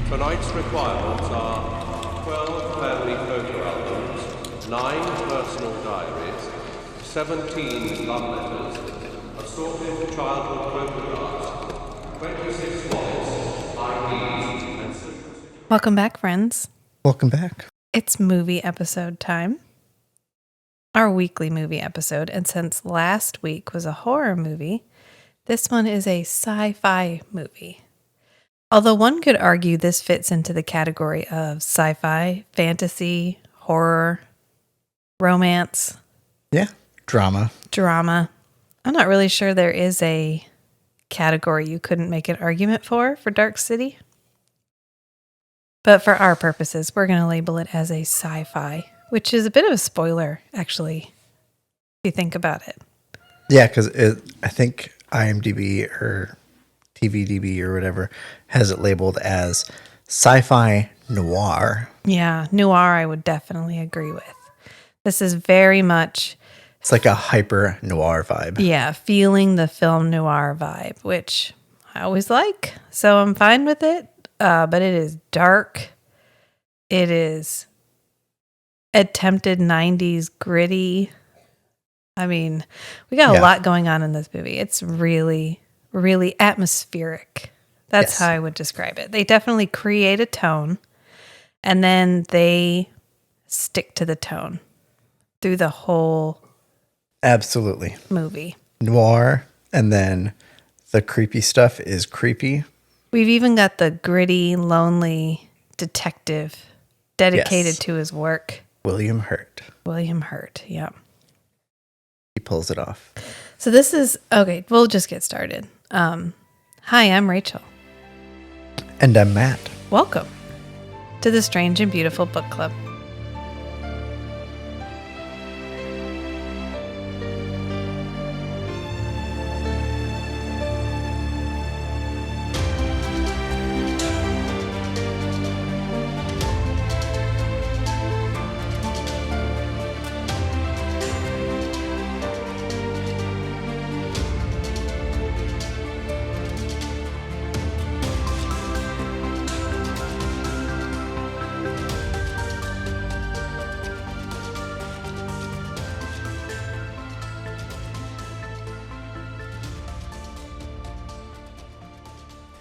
Tonight's requirements are 12 family photo albums, 9 personal diaries, 17 love letters, assorted childhood photographs, 26 wallets, IDs, and... Welcome back, friends. Welcome back. It's movie episode time. Our weekly movie episode. And since last week was a horror movie, this one is a sci-fi movie. Although one could argue this fits into the category of sci-fi, fantasy, horror, romance. Yeah. Drama. I'm not really sure there is a category you couldn't make an argument for Dark City. But for our purposes, we're going to label it as a sci-fi, which is a bit of a spoiler, actually, if you think about it. Yeah, because I think IMDb or TVDB or whatever has it labeled as sci-fi noir. Yeah, noir I would definitely agree with. This is very much... It's like a hyper noir vibe. Yeah, feeling the film noir vibe, which I always like. So I'm fine with it. But it is dark. It is attempted 90s gritty. I mean, we got a lot going on in this movie. It's really, really atmospheric. That's how I would describe it. They definitely create a tone, and then they stick to the tone through the whole Absolutely. movie. Noir, and then the creepy stuff is creepy. We've even got the gritty, lonely detective dedicated to his work. William Hurt, yeah. He pulls it off. So this is, okay, we'll just get started. Hi, I'm Rachel. And I'm Matt. Welcome to the Strange and Beautiful Book Club.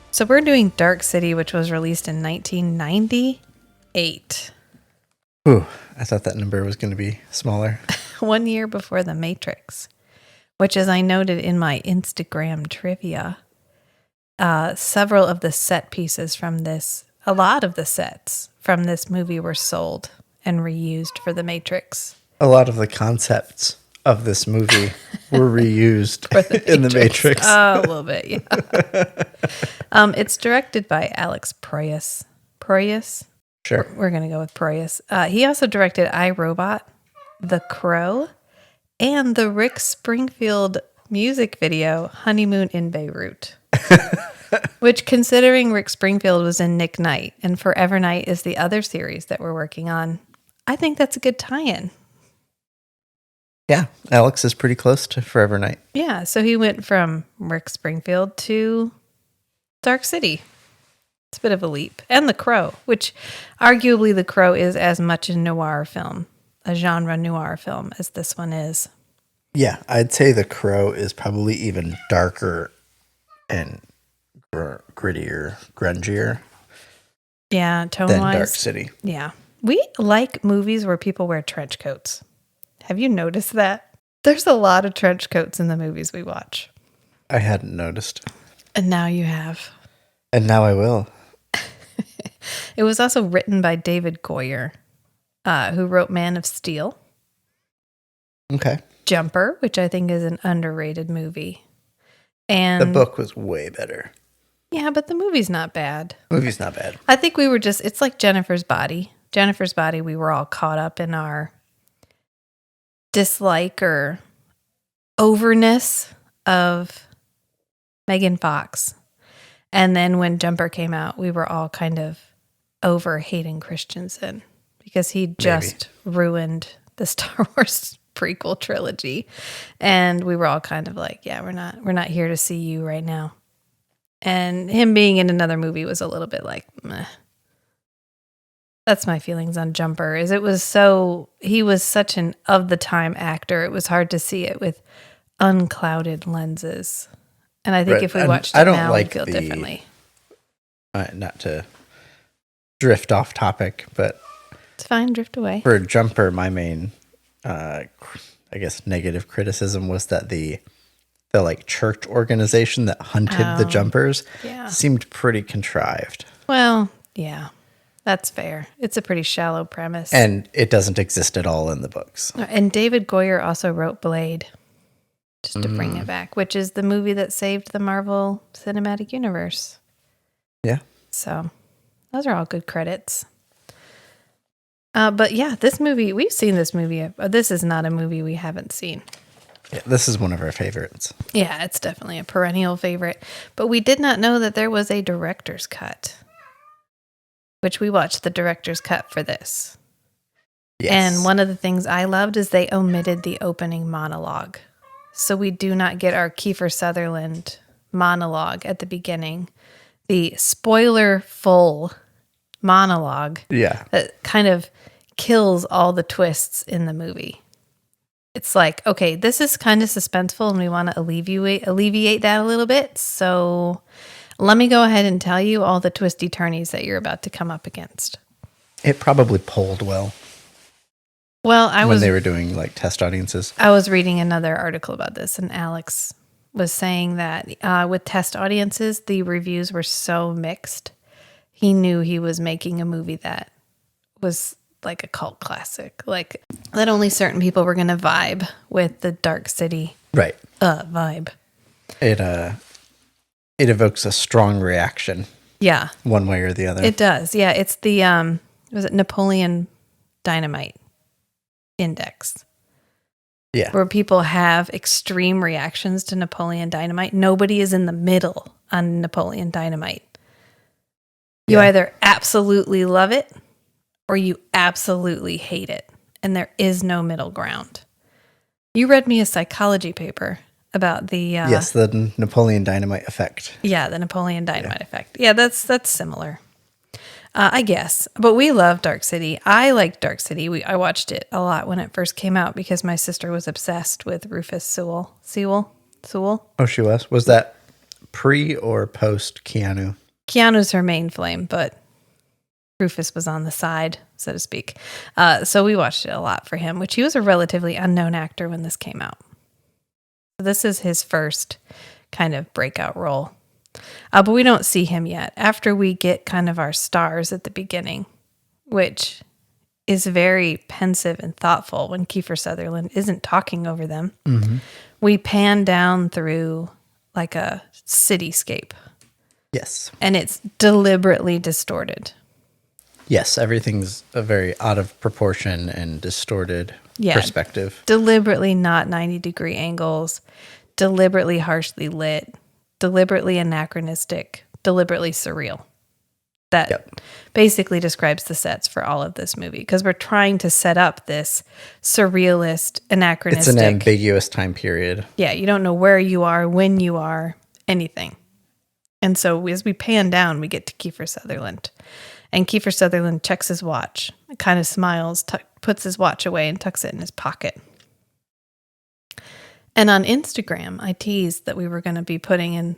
So we're doing Dark City, which was released in 1998. Ooh, I thought that number was going to be smaller. 1 year before The Matrix, which, as I noted in my Instagram trivia, several of the set pieces from this, a lot of the sets from this movie were sold and reused for The Matrix. A lot of the concepts of this movie were reused in The Matrix. Oh, a little bit, yeah. It's directed by Alex Proyas. Sure. We're going to go with Proyas. He also directed I, Robot, The Crow, and the Rick Springfield music video, Honeymoon in Beirut. Which, considering Rick Springfield was in Nick Knight, and Forever Knight is the other series that we're working on, I think that's a good tie-in. Yeah, Alex is pretty close to Forever Knight. Yeah, so he went from Rick Springfield to Dark City. It's a bit of a leap. And The Crow, which arguably The Crow is as much a noir film, a genre noir film, as this one is. Yeah, I'd say The Crow is probably even darker and grittier, grungier. Yeah, tone-wise. Than Dark City. Yeah. We like movies where people wear trench coats. Have you noticed that? There's a lot of trench coats in the movies we watch. I hadn't noticed. And now you have. And now I will. It was also written by David Goyer, who wrote Man of Steel. Okay. Jumper, which I think is an underrated movie. And the book was way better. Yeah, but the movie's not bad. Movie's not bad. I think we were just, it's like Jennifer's Body. Jennifer's Body, we were all caught up in our dislike or overness of Megan Fox. And then when Jumper came out, we were all kind of over hating Christensen because he just ruined the Star Wars prequel trilogy. And we were all kind of like, yeah, we're not here to see you right now. And him being in another movie was a little bit like, meh. That's my feelings on Jumper. Is he was such an of the time actor. It was hard to see it with unclouded lenses. And I think Right. if we And watched I it don't now, like we'd feel differently. Not to drift off topic, but It's fine, drift away. for Jumper, my main, I guess, negative criticism was that the like church organization that hunted the Jumpers seemed pretty contrived. Well, yeah, that's fair. It's a pretty shallow premise. And it doesn't exist at all in the books. And David Goyer also wrote Blade, just to bring it back, which is the movie that saved the Marvel Cinematic Universe. Yeah. So those are all good credits. But yeah, this movie, we've seen this movie. This is not a movie we haven't seen. Yeah, this is one of our favorites. Yeah, it's definitely a perennial favorite. But we did not know that there was a director's cut, which we watched the director's cut for this. Yes. And one of the things I loved is they omitted the opening monologue. So we do not get our Kiefer Sutherland monologue at the beginning. The spoiler-full monologue that kind of kills all the twists in the movie. It's like, okay, this is kind of suspenseful and we want to alleviate that a little bit. So let me go ahead and tell you all the twisty turnies that you're about to come up against. It probably polled well. Well, when they were doing like test audiences. I was reading another article about this, and Alex was saying that with test audiences, the reviews were so mixed. He knew he was making a movie that was like a cult classic, like that only certain people were going to vibe with the Dark City vibe. It evokes a strong reaction. Yeah. One way or the other. It does. Yeah. It's the, was it Napoleon Dynamite index? Yeah. Where people have extreme reactions to Napoleon Dynamite. Nobody is in the middle on Napoleon Dynamite. You either absolutely love it or you absolutely hate it. And there is no middle ground. You read me a psychology paper about the... yes, the Napoleon Dynamite effect. Yeah, the Napoleon Dynamite effect. Yeah, that's similar. I guess. But we love Dark City. I like Dark City. I watched it a lot when it first came out because my sister was obsessed with Rufus Sewell. Oh, she was? Was that pre or post Keanu? Keanu's her main flame, but Rufus was on the side, so to speak. So we watched it a lot for him, which he was a relatively unknown actor when this came out. So this is his first kind of breakout role. But we don't see him yet. After we get kind of our stars at the beginning, which is very pensive and thoughtful when Kiefer Sutherland isn't talking over them, we pan down through like a cityscape. Yes. And it's deliberately distorted. Yes, everything's a very out of proportion and distorted perspective. Deliberately not 90-degree angles, deliberately harshly lit, deliberately anachronistic, deliberately surreal. That basically describes the sets for all of this movie because we're trying to set up this surrealist, anachronistic. It's an ambiguous time period. Yeah, you don't know where you are, when you are, anything. And so as we pan down, we get to Kiefer Sutherland. And Kiefer Sutherland checks his watch, kind of smiles, puts his watch away and tucks it in his pocket. And on Instagram, I teased that we were going to be putting in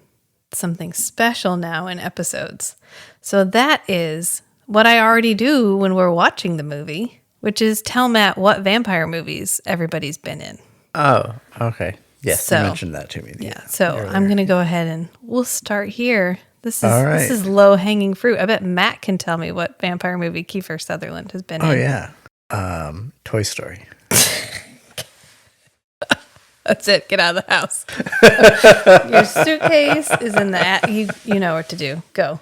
something special now in episodes. So that is what I already do when we're watching the movie, which is tell Matt what vampire movies everybody's been in. Oh, okay. Yes, you mentioned that to me. Yeah, so earlier. I'm going to go ahead and we'll start here. This is low-hanging fruit. I bet Matt can tell me what vampire movie Kiefer Sutherland has been in. Oh, yeah. Toy Story. That's it. Get out of the house. Your suitcase is in the... You know what to do. Go.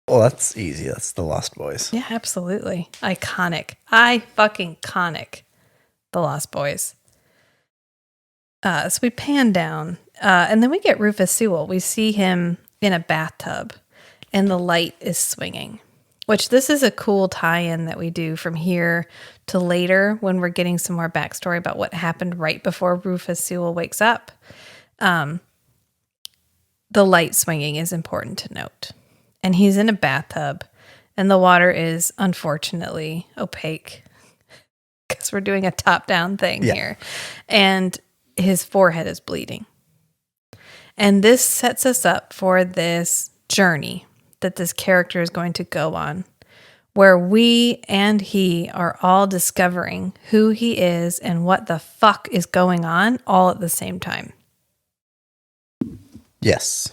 Well, that's easy. That's The Lost Boys. Yeah, absolutely. Iconic. Iconic. The Lost Boys. So we pan down, and then we get Rufus Sewell. We see him in a bathtub, and the light is swinging, which this is a cool tie-in that we do from here to later when we're getting some more backstory about what happened right before Rufus Sewell wakes up. The light swinging is important to note. And he's in a bathtub, And the water is unfortunately opaque because we're doing a top-down thing here. And his forehead is bleeding. And this sets us up for this journey that this character is going to go on, where we and he are all discovering who he is and what the fuck is going on all at the same time. Yes.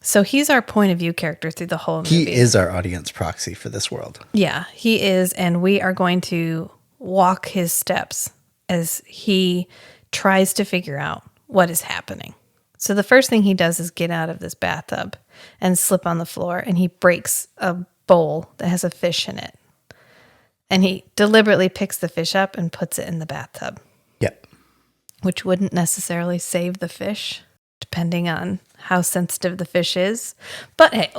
So he's our point of view character through the whole movie. He is our audience proxy for this world. Yeah, he is. And we are going to walk his steps as he tries to figure out what is happening. So the first thing he does is get out of this bathtub and slip on the floor, and he breaks a bowl that has a fish in it. And he deliberately picks the fish up and puts it in the bathtub. Yep. Which wouldn't necessarily save the fish, depending on how sensitive the fish is. But hey,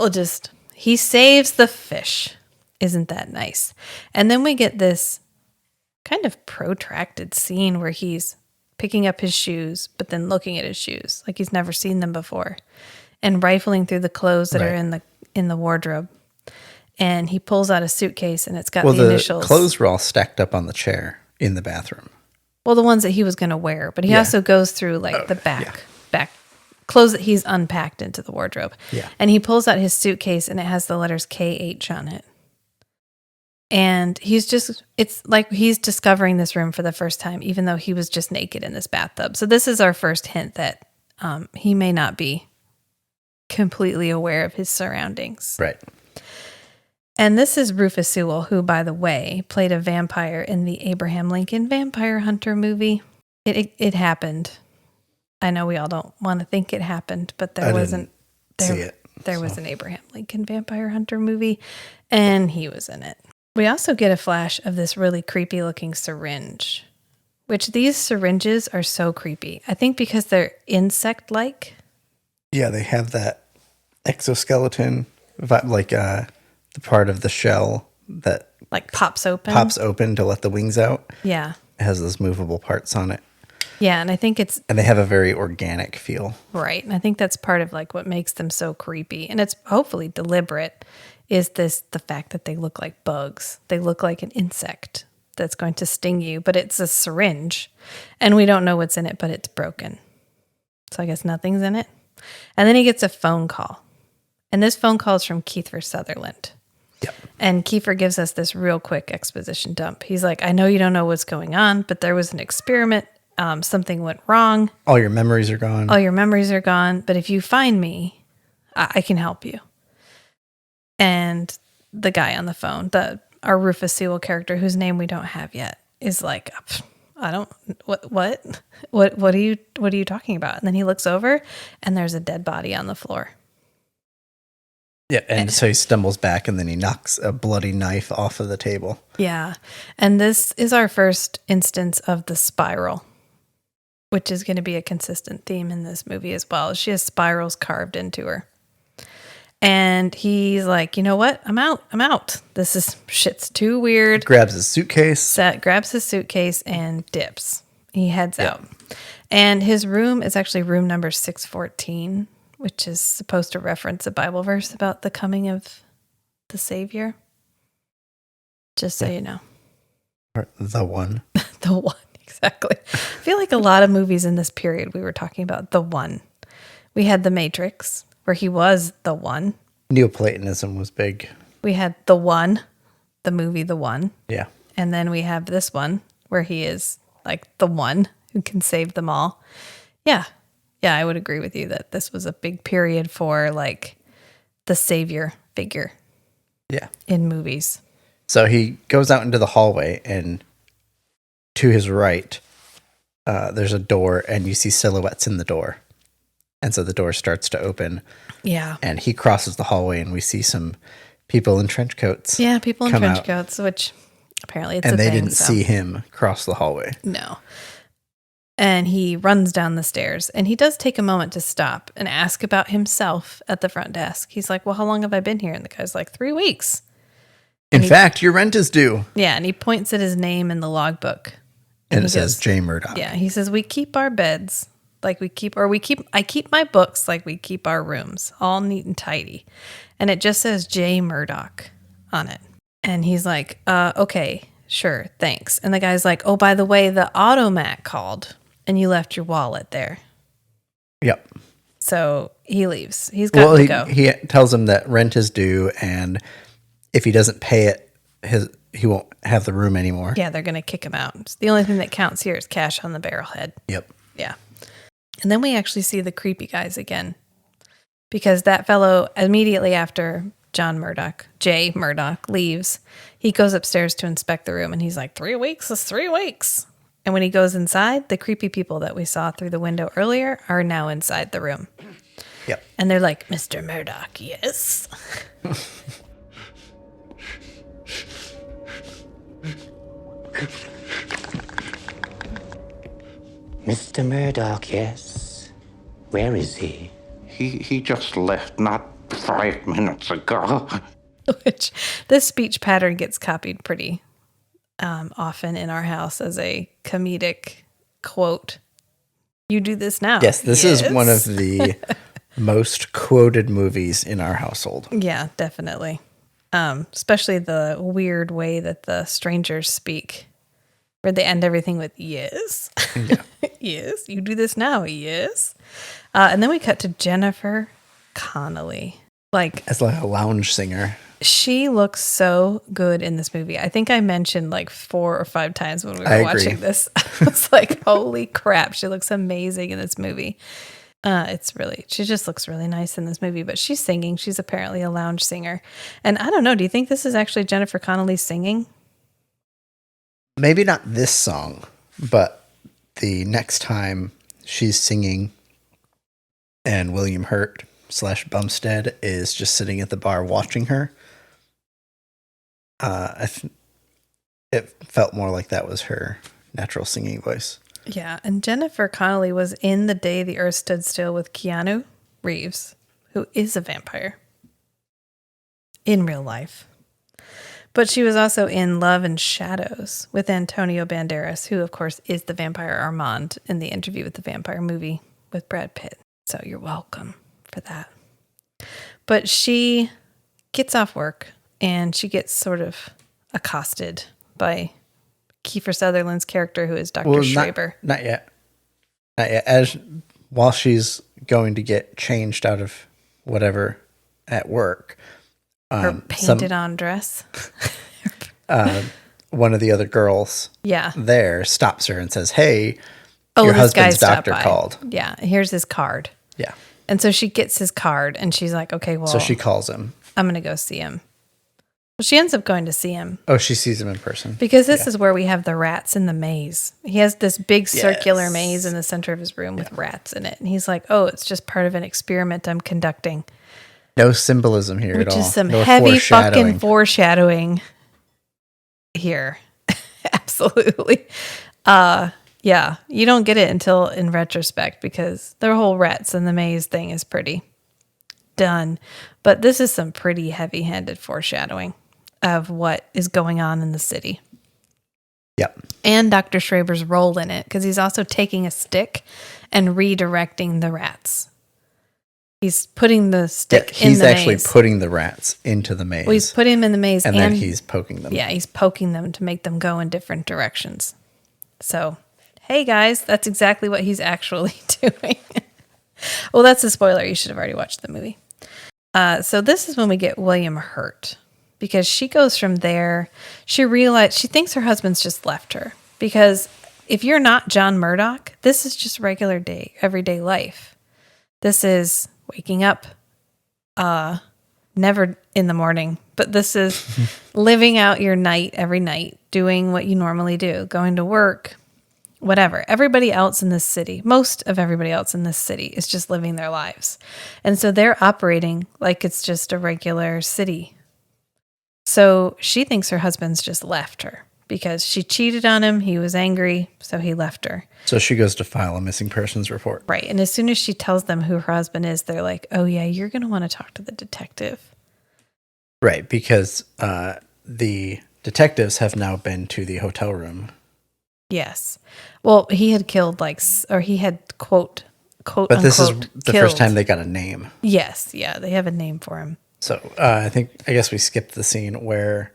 he saves the fish. Isn't that nice? And then we get this kind of protracted scene where he's picking up his shoes, but then looking at his shoes like he's never seen them before, and rifling through the clothes that are in the wardrobe. And he pulls out a suitcase, and it's got the initials. The clothes were all stacked up on the chair in the bathroom. Well, the ones that he was going to wear, but he also goes through like the back clothes that he's unpacked into the wardrobe. Yeah. And he pulls out his suitcase, and it has the letters KH on it. And it's like he's discovering this room for the first time, even though he was just naked in this bathtub. So this is our first hint that he may not be completely aware of his surroundings. Right. And this is Rufus Sewell, who, by the way, played a vampire in the Abraham Lincoln Vampire Hunter movie. It happened. I know we all don't want to think it happened, but there was an Abraham Lincoln Vampire Hunter movie, and he was in it. We also get a flash of this really creepy looking syringe, which these syringes are so creepy. I think because they're insect-like. Yeah, they have that exoskeleton, like the part of the shell that like pops open to let the wings out. Yeah. It has those movable parts on it. Yeah, and I think and they have a very organic feel. Right. And I think that's part of like what makes them so creepy. And it's hopefully deliberate. Is the fact that they look like bugs. They look like an insect that's going to sting you, but it's a syringe, and we don't know what's in it, but it's broken. So I guess nothing's in it. And then he gets a phone call, and this phone call is from Kiefer Sutherland. Yep. And Kiefer gives us this real quick exposition dump. He's like, I know you don't know what's going on, but there was an experiment. Something went wrong. All your memories are gone. But if you find me, I can help you. And the guy on the phone, our Rufus Sewell character, whose name we don't have yet, is like, what are you talking about? And then he looks over, and there's a dead body on the floor. Yeah, and so he stumbles back, and then he knocks a bloody knife off of the table. Yeah, and this is our first instance of the spiral, which is going to be a consistent theme in this movie as well. She has spirals carved into her. And he's like, you know what? I'm out. Shit's too weird. Grabs his suitcase. Grabs his suitcase and dips. He heads out. And his room is actually room number 614, which is supposed to reference a Bible verse about the coming of the Savior. Just so you know. Or the one. The one, exactly. I feel like a lot of movies in this period we were talking about the one. We had The Matrix, where he was the one. Neoplatonism was big. We had The One, the movie The One. Yeah. And then we have this one where he is like the one who can save them all. Yeah. Yeah, I would agree with you that this was a big period for like the savior figure. Yeah. In movies. So he goes out into the hallway, and to his right, there's a door, and you see silhouettes in the door. And so the door starts to open. Yeah. And he crosses the hallway, and we see some people in trench coats. Yeah, people in trench coats, which apparently it's a thing. And they didn't see him cross the hallway. No. And he runs down the stairs, and he does take a moment to stop and ask about himself at the front desk. He's like, well, how long have I been here? And the guy's like, 3 weeks. In fact, your rent is due. Yeah, and he points at his name in the logbook. And it says J. Murdoch. Yeah, he says, we keep our beds I keep my books like we keep our rooms, all neat and tidy. And it just says J. Murdoch on it. And he's like, okay, sure, thanks. And the guy's like, oh, by the way, the automat called and you left your wallet there. Yep. So he leaves. He's got to go. He tells him that rent is due, and if he doesn't pay it, he won't have the room anymore. Yeah, they're going to kick him out. The only thing that counts here is cash on the barrelhead. Yep. Yeah. And then we actually see the creepy guys again, because that fellow, immediately after Jay Murdoch, leaves, he goes upstairs to inspect the room, and he's like, 3 weeks is 3 weeks. And when he goes inside, the creepy people that we saw through the window earlier are now inside the room. Yep. And they're like, Mr. Murdoch, yes. Mr. Murdoch, yes. Where is he? He just left not 5 minutes ago. Which this speech pattern gets copied pretty often in our house as a comedic quote. You do this now. Yes, this is one of the most quoted movies in our household. Yeah, definitely. Especially the weird way that the strangers speak, where they end everything with yes. Yeah. Yes, you do this now. Yes. And then we cut to Jennifer Connelly. As a lounge singer. She looks so good in this movie. I think I mentioned 4 or 5 times when we were watching this. I was like, holy crap, she looks amazing in this movie. She just looks really nice in this movie, but she's singing. She's apparently a lounge singer. And I don't know, do you think this is actually Jennifer Connelly singing? Maybe not this song, but the next time she's singing and William Hurt / Bumstead is just sitting at the bar watching her. It felt more like that was her natural singing voice. Yeah, and Jennifer Connelly was in The Day the Earth Stood Still with Keanu Reeves, who is a vampire in real life. But she was also in Love and Shadows with Antonio Banderas, who, of course, is the vampire Armand in the Interview with the Vampire movie with Brad Pitt. So you're welcome for that. But she gets off work and she gets sort of accosted by Kiefer Sutherland's character, who is Dr. Schraber. Not yet. Not yet. While she's going to get changed out of whatever at work. Her painted on dress. One of the other girls there stops her and says, hey, your husband's doctor called. Yeah, here's his card. Yeah. And so she gets his card and she's like, okay, well. So she calls him. I'm going to go see him. Well, she ends up going to see him. Oh, she sees him in person. Because this is where we have the rats in the maze. He has this big circular maze in the center of his room with rats in it. And he's like, oh, it's just part of an experiment I'm conducting. No symbolism here at all. Which is some heavy fucking foreshadowing here. Absolutely. Yeah, you don't get it until in retrospect because the whole rats in the maze thing is pretty done. But this is some pretty heavy-handed foreshadowing of what is going on in the city. Yep. And Dr. Schraber's role in it, because he's also taking a stick and redirecting the rats. He's putting the stick in the maze. He's actually putting the rats into the maze. Well, he's putting them in the maze. And then he's poking them. Yeah, he's poking them to make them go in different directions. So, hey guys, that's exactly what he's actually doing. Well, that's a spoiler. You should have already watched the movie. So this is when we get William Hurt. Because she goes from there, she thinks her husband's just left her. Because if you're not John Murdoch, this is just regular everyday life. This is waking up, never in the morning, but this is living out your night every night, doing what you normally do, going to work, whatever. Everybody else in this city, most of everybody else in this city is just living their lives. And so they're operating like it's just a regular city. So she thinks her husband's just left her because she cheated on him. He was angry, so he left her. So she goes to file a missing persons report. Right. And as soon as she tells them who her husband is, they're like, oh, yeah, you're going to want to talk to the detective. Right. Because the detectives have now been to the hotel room. Yes. Well, he had killed he had quote but this is the first time they got a name. Yes. Yeah. They have a name for him. So I guess we skipped the scene where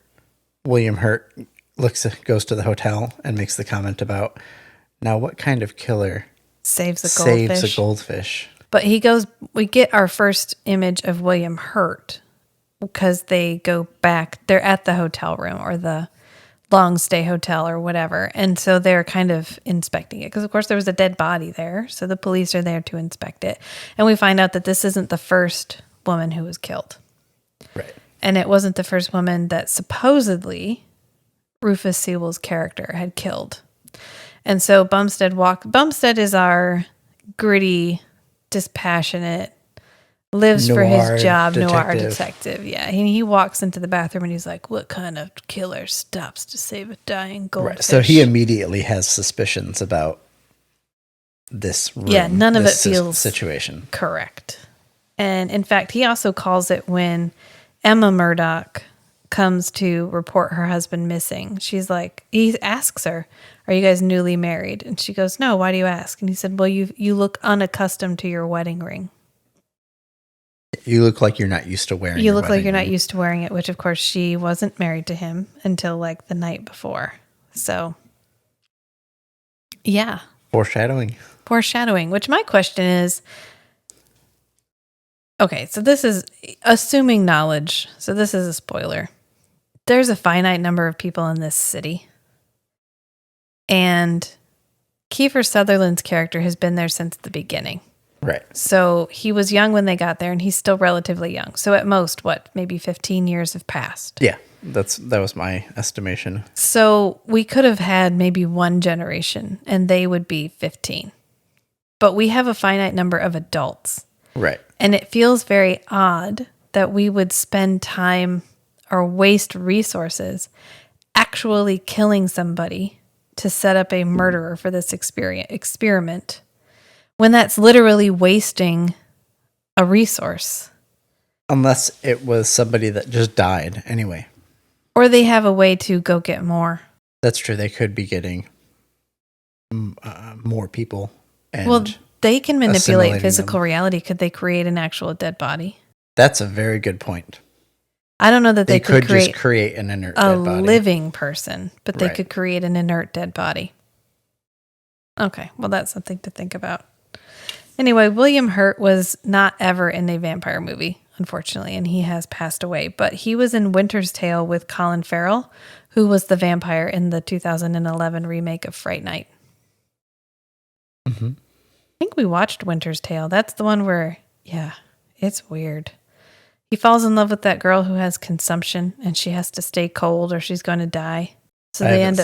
William Hurt goes to the hotel and makes the comment about, now what kind of killer Saves a goldfish? But we get our first image of William Hurt because they go back, they're at the hotel room or the long stay hotel or whatever. And so they're kind of inspecting it because, of course, there was a dead body there. So the police are there to inspect it. And we find out that this isn't the first woman who was killed. Right. And it wasn't the first woman that supposedly Rufus Sewell's character had killed. And so Bumstead is our gritty, dispassionate, lives for his job, noir detective. Yeah, he walks into the bathroom and he's like, what kind of killer stops to save a dying goldfish? Right, so he immediately has suspicions about this room. Yeah, none of it feels situation correct. And in fact, he also calls it when Emma Murdoch comes to report her husband missing. She's like, he asks her, are you guys newly married? And she goes, no, why do you ask? And he said, well, you look unaccustomed to your wedding ring. You look like you're not used to wearing it. You look like you're not used to wearing it, which of course she wasn't married to him until like the night before. So, yeah. Foreshadowing, which my question is, okay, so this is assuming knowledge. So this is a spoiler. There's a finite number of people in this city. And Kiefer Sutherland's character has been there since the beginning. Right. So he was young when they got there, and he's still relatively young. So at most, maybe 15 years have passed. Yeah, that was my estimation. So we could have had maybe one generation, and they would be 15. But we have a finite number of adults. Right. And it feels very odd that we would spend time or waste resources actually killing somebody to set up a murderer for this experiment when that's literally wasting a resource. Unless it was somebody that just died anyway. Or they have a way to go get more. That's true. They could be getting more people. And well, they can manipulate physical them. Reality. Could they create an actual dead body? That's a very good point. I don't know that they could just create an inert dead body. A living person, but they Right. could create an inert dead body. Okay, well, that's something to think about. Anyway, William Hurt was not ever in a vampire movie, unfortunately, and he has passed away. But he was in Winter's Tale with Colin Farrell, who was the vampire in the 2011 remake of Fright Night. Mm-hmm. I think we watched Winter's Tale. That's the one where, yeah, it's weird. He falls in love with that girl who has consumption, and she has to stay cold or she's going to die. So they end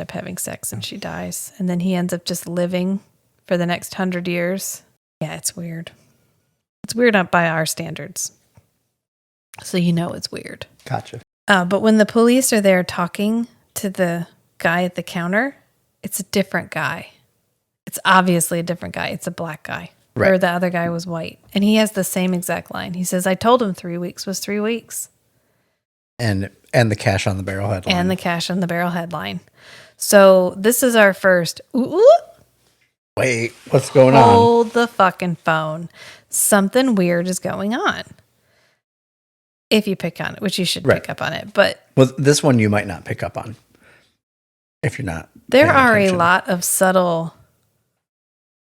up having sex and she dies. And then he ends up just living for the next 100 years. Yeah, it's weird. It's weird up by our standards. So you know it's weird. Gotcha. But when the police are there talking to the guy at the counter, it's a different guy. It's obviously a different guy. It's a black guy. Right. Or the other guy was white. And he has the same exact line. He says, I told him 3 weeks was 3 weeks. And the cash on the barrel headline. And the cash on the barrel headline. So this is our first. Wait, what's going on? Hold the fucking phone. Something weird is going on. If you pick on it, which you should pick up on it. But this one you might not pick up on. If you're not. There are a lot of subtle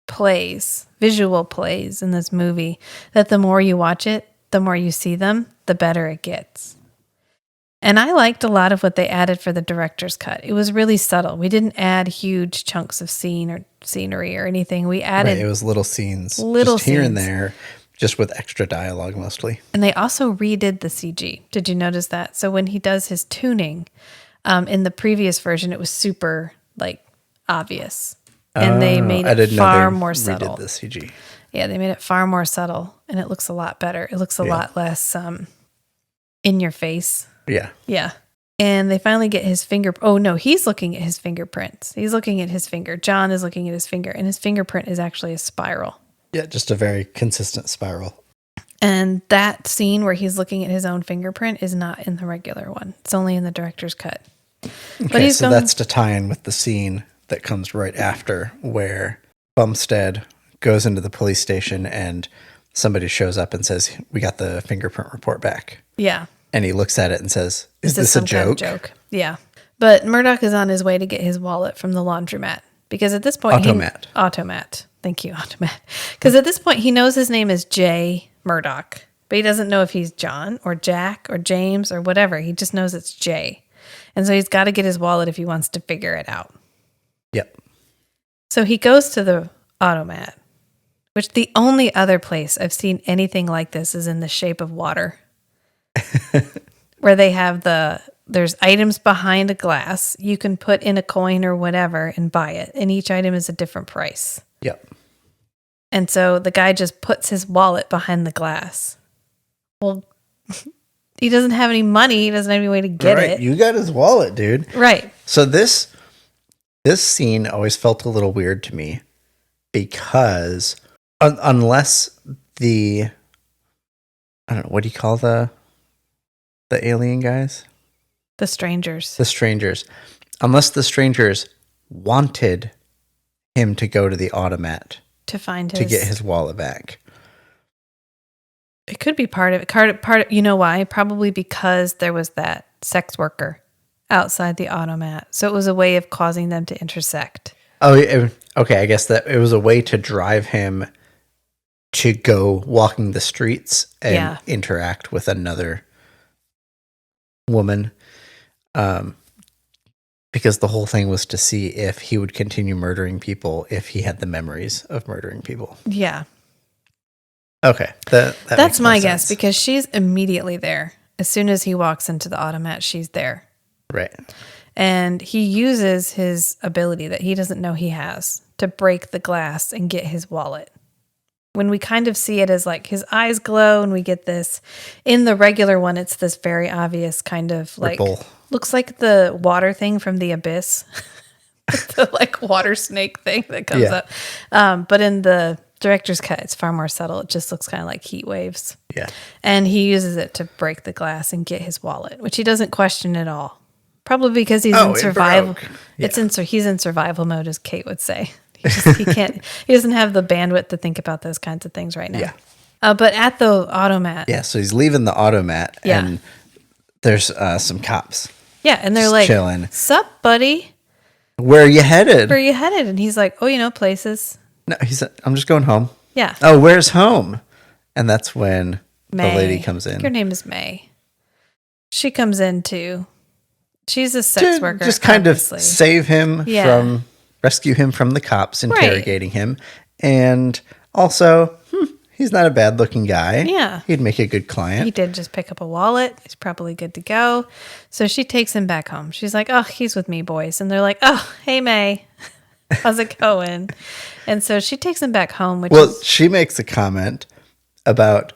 plays, visual plays in this movie that the more you watch it, the more you see them, the better it gets. And I liked a lot of what they added for the director's cut. It was really subtle. We didn't add huge chunks of scenery or anything. We added it was little scenes just here and there, just with extra dialogue mostly. And they also redid the CG. Did you notice that? So when he does his tuning, in the previous version, it was super obvious. And they made it far more subtle. Redid the CG. Yeah, they made it far more subtle, and it looks a lot better. It looks a lot less in your face. Yeah. Yeah. And they finally get his finger. Oh, no, he's looking at his fingerprints. He's looking at his finger. John is looking at his finger, and his fingerprint is actually a spiral. Yeah, just a very consistent spiral. And that scene where he's looking at his own fingerprint is not in the regular one. It's only in the director's cut. Okay, so that's to tie in with the scene that comes right after where Bumstead goes into the police station and somebody shows up and says, "We got the fingerprint report back." Yeah. And he looks at it and says, "Is this a some kind of joke?" Yeah. But Murdoch is on his way to get his wallet from the laundromat because at this point, Automat. Thank you, Automat. Because at this point, he knows his name is Jay Murdoch, but he doesn't know if he's John or Jack or James or whatever. He just knows it's Jay. And so he's got to get his wallet if he wants to figure it out. Yep. So he goes to the Automat, which the only other place I've seen anything like this is in the shape of water, where they have there's items behind a glass. You can put in a coin or whatever and buy it. And each item is a different price. Yep. And so the guy just puts his wallet behind the glass. Well, he doesn't have any money. He doesn't have any way to get it. You got his wallet, dude. Right. So this scene always felt a little weird to me because unless I don't know, what do you call the alien guys? The strangers. The strangers. Unless the strangers wanted him to go to the Automat To get his wallet back. It could be part of it. You know why? Probably because there was that sex worker outside the Automat. So it was a way of causing them to intersect. Oh, okay. I guess that it was a way to drive him to go walking the streets and interact with another woman. Because the whole thing was to see if he would continue murdering people if he had the memories of murdering people. Yeah. Okay. That's my guess because she's immediately there. As soon as he walks into the Automat, she's there. Right. And he uses his ability that he doesn't know he has to break the glass and get his wallet. When we kind of see it as like his eyes glow and we get this. In the regular one, it's this very obvious kind of like, ripple. Looks like the water thing from the Abyss. The like water snake thing that comes up. But in the director's cut, it's far more subtle. It just looks kind of like heat waves. Yeah. And he uses it to break the glass and get his wallet, which he doesn't question at all. Probably because he's in survival. Yeah. He's in survival mode, as Kate would say. He doesn't have the bandwidth to think about those kinds of things right now. Yeah. But at the Automat. Yeah. So he's leaving the Automat and there's some cops. Yeah. And they're just like, chilling. Sup, buddy? Where are you headed? And he's like, oh, places. No, I'm just going home. Yeah. Oh, where's home? And that's when May. the lady comes in. Her name is May. She comes in too. She's a sex worker. Just kind of save him rescue him from the cops interrogating him. And also, he's not a bad looking guy. Yeah. He'd make a good client. He did just pick up a wallet. He's probably good to go. So she takes him back home. She's like, oh, he's with me, boys. And they're like, oh, hey, May. How's it going? And so she takes him back home. She makes a comment about,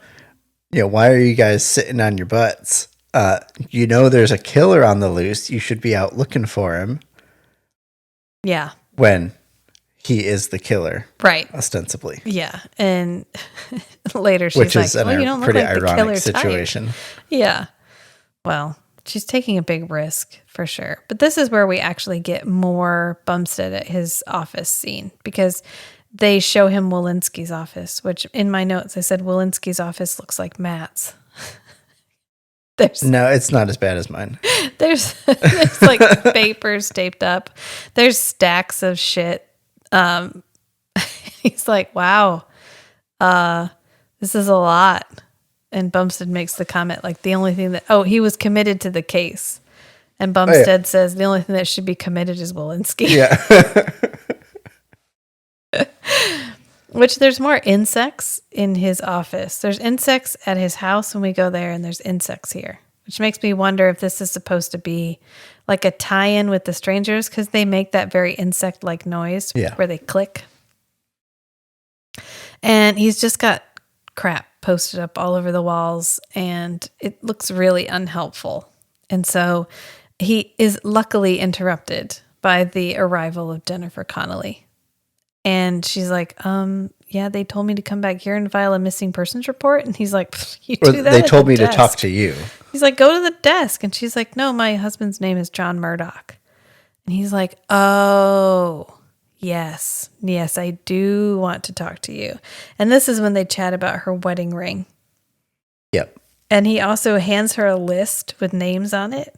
why are you guys sitting on your butts? There's a killer on the loose. You should be out looking for him. Yeah. When he is the killer. Right. Ostensibly. Yeah. And later she's you don't pretty look like ironic the killer situation. Type. Yeah. Well, she's taking a big risk for sure. But this is where we actually get more Bumstead at his office scene because they show him Walensky's office, which in my notes I said Walensky's office looks like Matt's. No, it's not as bad as mine. There's like papers taped up. There's stacks of shit. He's like, wow, this is a lot. And Bumstead makes the comment like the only thing he was committed to the case. And Bumstead says the only thing that should be committed is Walensky. Yeah. Which there's more insects in his office. There's insects at his house when we go there, and there's insects here. Which makes me wonder if this is supposed to be like a tie-in with the strangers, because they make that very insect-like noise where they click. And he's just got crap posted up all over the walls, and it looks really unhelpful. And so he is luckily interrupted by the arrival of Jennifer Connelly. And she's like, they told me to come back here and file a missing persons report. And he's like, you do that? They told me to talk to you. He's like, go to the desk. And she's like, no, my husband's name is John Murdoch. And he's like, oh, Yes, I do want to talk to you. And this is when they chat about her wedding ring. Yep. And he also hands her a list with names on it.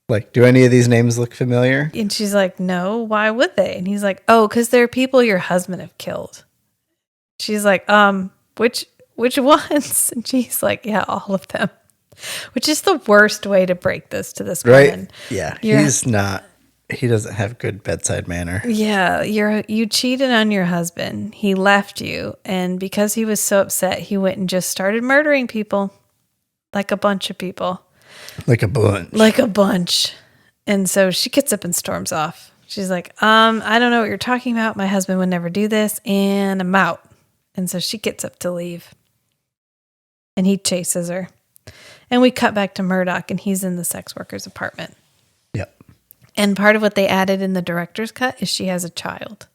Like, do any of these names look familiar? And she's like, no, why would they? And he's like, oh, because they're people your husband have killed. She's like, which ones? And she's like, yeah, all of them. Which is the worst way to break this to this woman. Right? Yeah. You're- He doesn't have good bedside manner. Yeah, you cheated on your husband. He left you, and because he was so upset, he went and just started murdering people, like a bunch of people, Like a bunch. like a bunch. And so she gets up and storms off. She's like, I don't know what you're talking about. My husband would never do this, and I'm out. And so she gets up to leave, and he chases her. And we cut back to Murdoch, and he's in the sex worker's apartment. Yep. And part of what they added in the director's cut is she has a child.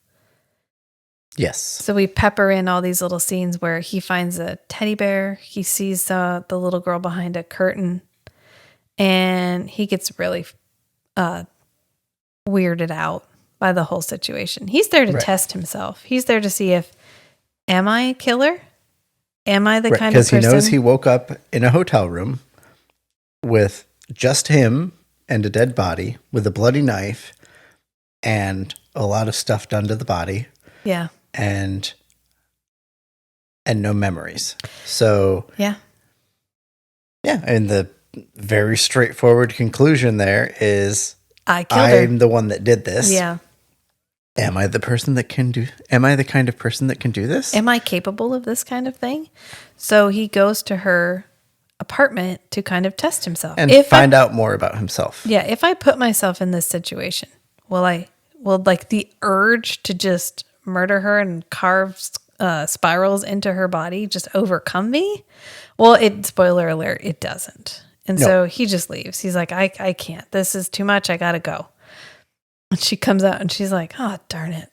Yes. So we pepper in all these little scenes where he finds a teddy bear. He sees the little girl behind a curtain. And he gets really weirded out by the whole situation. He's there to test himself. He's there to see if, am I a killer? Am I the kind of person? Because he knows he woke up in a hotel room with just him and a dead body with a bloody knife and a lot of stuff done to the body. Yeah. And no memories. So yeah. And the very straightforward conclusion there is I killed her. I'm the one that did this. Yeah. Am I the kind of person that can do this? Am I capable of this kind of thing? So he goes to her apartment to kind of test himself and find out more about himself. Yeah, if I put myself in this situation, will like the urge to just murder her and carve spirals into her body just overcome me? Well, spoiler alert, it doesn't. And so he just leaves. He's like, I can't. This is too much. I gotta go. And she comes out and she's like, oh, darn it.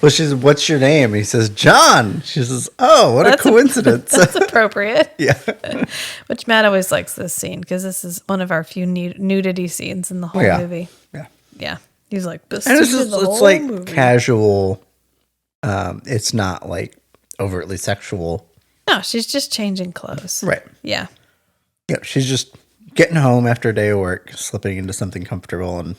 Well, she says, what's your name? And he says, John. She says, oh, what a coincidence. That's appropriate. Yeah. Which Matt always likes this scene because this is one of our few nudity scenes in the whole movie. Yeah. Yeah. He's like, this and is the whole like movie. Casual. It's not like overtly sexual. No, she's just changing clothes. Right. Yeah. Yeah. She's just getting home after a day of work, slipping into something comfortable and.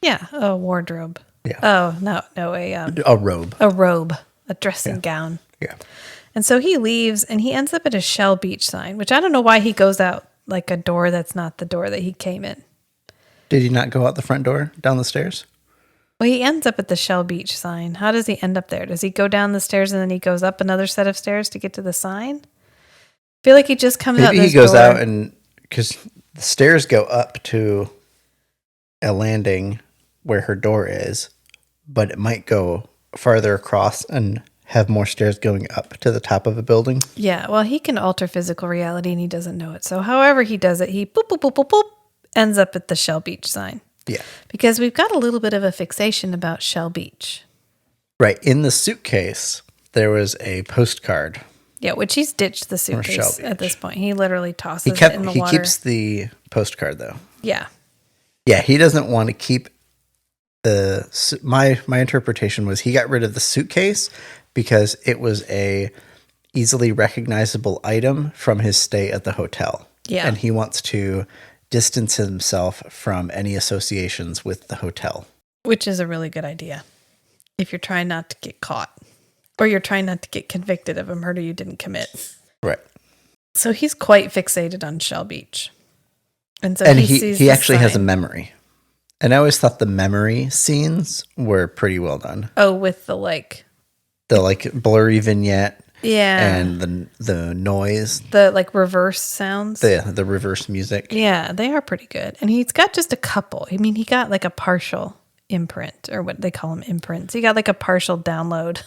Yeah. A wardrobe. Yeah. Oh, no, a robe. A robe, a dressing gown. Yeah. And so he leaves and he ends up at a Shell Beach sign, which I don't know why he goes out like a door that's not the door that he came in. Did he not go out the front door, down the stairs? Well, he ends up at the Shell Beach sign. How does he end up there? Does he go down the stairs and then he goes up another set of stairs to get to the sign? I feel like he just comes out this door. Maybe he goes out and because the stairs go up to a landing where her door is, but it might go farther across and have more stairs going up to the top of a building. Yeah, well, he can alter physical reality and he doesn't know it. So however he does it, he boop, boop, boop, boop, boop, ends up at the Shell Beach sign. Yeah. Because we've got a little bit of a fixation about Shell Beach. Right. In the suitcase, there was a postcard. Yeah, which he's ditched the suitcase at this point. He literally tosses it in the water. He keeps the postcard, though. Yeah. Yeah, he doesn't want to keep my interpretation was he got rid of the suitcase because it was a easily recognizable item from his stay at the hotel. Yeah. And he wants to distance himself from any associations with the hotel. Which is a really good idea. If you're trying not to get caught or you're trying not to get convicted of a murder you didn't commit. Right. So he's quite fixated on Shell Beach. And so he actually has a memory. And I always thought the memory scenes were pretty well done. Oh, with the blurry vignette. Yeah. And the noise. The reverse sounds. The reverse music. Yeah, they are pretty good. And he's got just a couple. I mean, he got like a partial imprint, or what they call them, imprints. He got like a partial download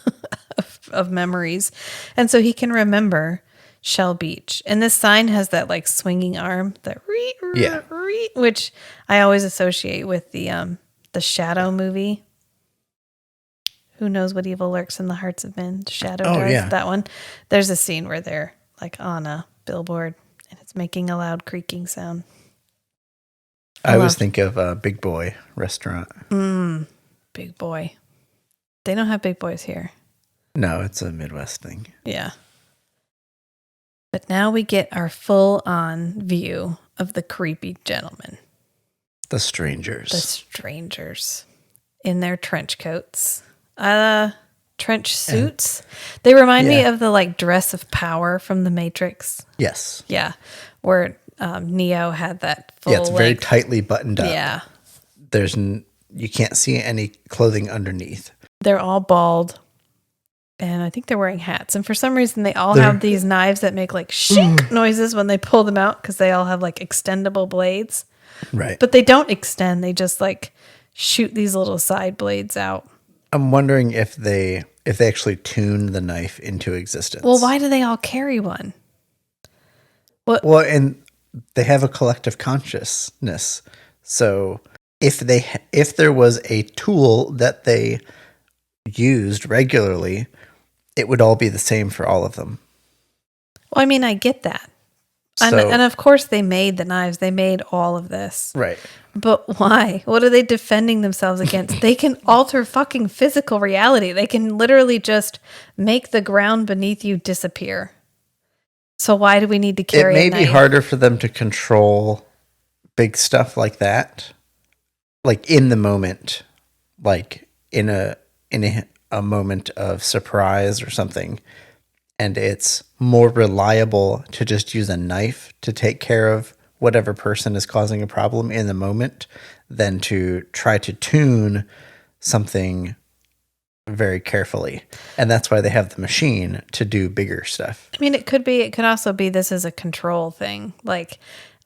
of memories. And so he can remember Shell Beach. And this sign has that like swinging arm, that which I always associate with the Shadow movie. Who knows what evil lurks in the hearts of men? Shadow does. Yeah. That one. There's a scene where they're like on a billboard and it's making a loud creaking sound. I always think of Big Boy restaurant. Big Boy. They don't have big boys here. No, it's a Midwest thing. Yeah. But now we get our full-on view of the creepy gentlemen. The strangers. The strangers in their trench coats. Trench suits. They remind me of the like dress of power from the Matrix. Yes. Yeah. Where Neo had that full Yeah, it's very tightly buttoned up. Yeah. You can't see any clothing underneath. They're all bald. And I think they're wearing hats. And for some reason, they all have these knives that make like shink noises when they pull them out because they all have like extendable blades. Right. But they don't extend. They just like shoot these little side blades out. I'm wondering if they actually tune the knife into existence. Well, why do they all carry one? Well, and they have a collective consciousness. So if there was a tool that they used regularly, it would all be the same for all of them. Well, I mean, I get that. So, and of course they made the knives. They made all of this. right. But why? What are they defending themselves against? They can alter fucking physical reality. They can literally just make the ground beneath you disappear. So why do we need to carry a knife? It may be harder for them to control big stuff like that. Like in the moment, like in a moment of surprise or something. And it's more reliable to just use a knife to take care of whatever person is causing a problem in the moment than to try to tune something very carefully. And that's why they have the machine to do bigger stuff. I mean, it could also be this is a control thing. Like,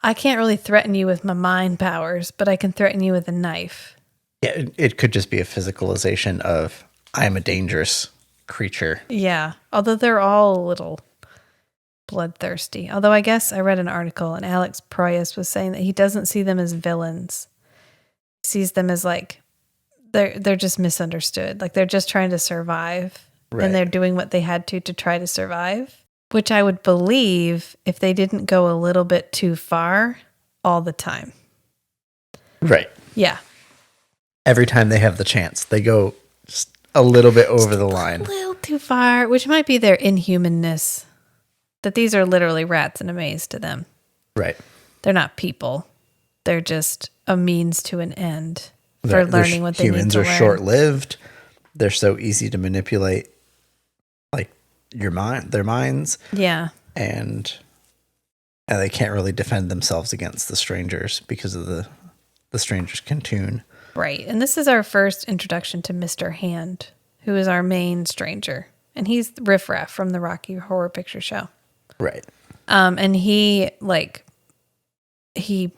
I can't really threaten you with my mind powers, but I can threaten you with a knife. Yeah, it could just be a physicalization of, I'm a dangerous creature. Yeah, although they're all a little bloodthirsty. Although I guess I read an article and Alex Proyas was saying that he doesn't see them as villains. He sees them as like they're just misunderstood. Like they're just trying to survive. Right. And they're doing what they had to try to survive, which I would believe if they didn't go a little bit too far all the time. Right. Yeah. Every time they have the chance, they go just a little bit over the line. A little too far, which might be their inhumanness. That these are literally rats in a maze to them. Right. They're not people. They're just a means to an end for learning what they need to learn. Humans are short-lived. They're so easy to manipulate, like their minds. Yeah. And they can't really defend themselves against the strangers because of the strangers can tune. Right. And this is our first introduction to Mr. Hand, who is our main stranger. And he's Riff Raff from the Rocky Horror Picture Show. Right. And he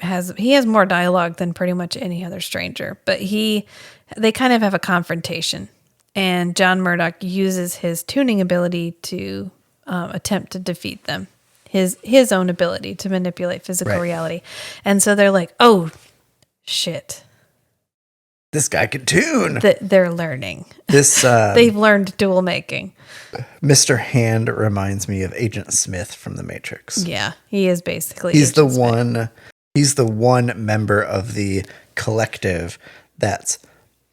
has more dialogue than pretty much any other stranger, but they kind of have a confrontation, and John Murdoch uses his tuning ability to attempt to defeat them, his own ability to manipulate physical reality. And so they're like, oh shit, this guy can tune. They're learning. They've learned duel making. Mr. Hand reminds me of Agent Smith from The Matrix. Yeah, he is basically. He's the one member of the collective that's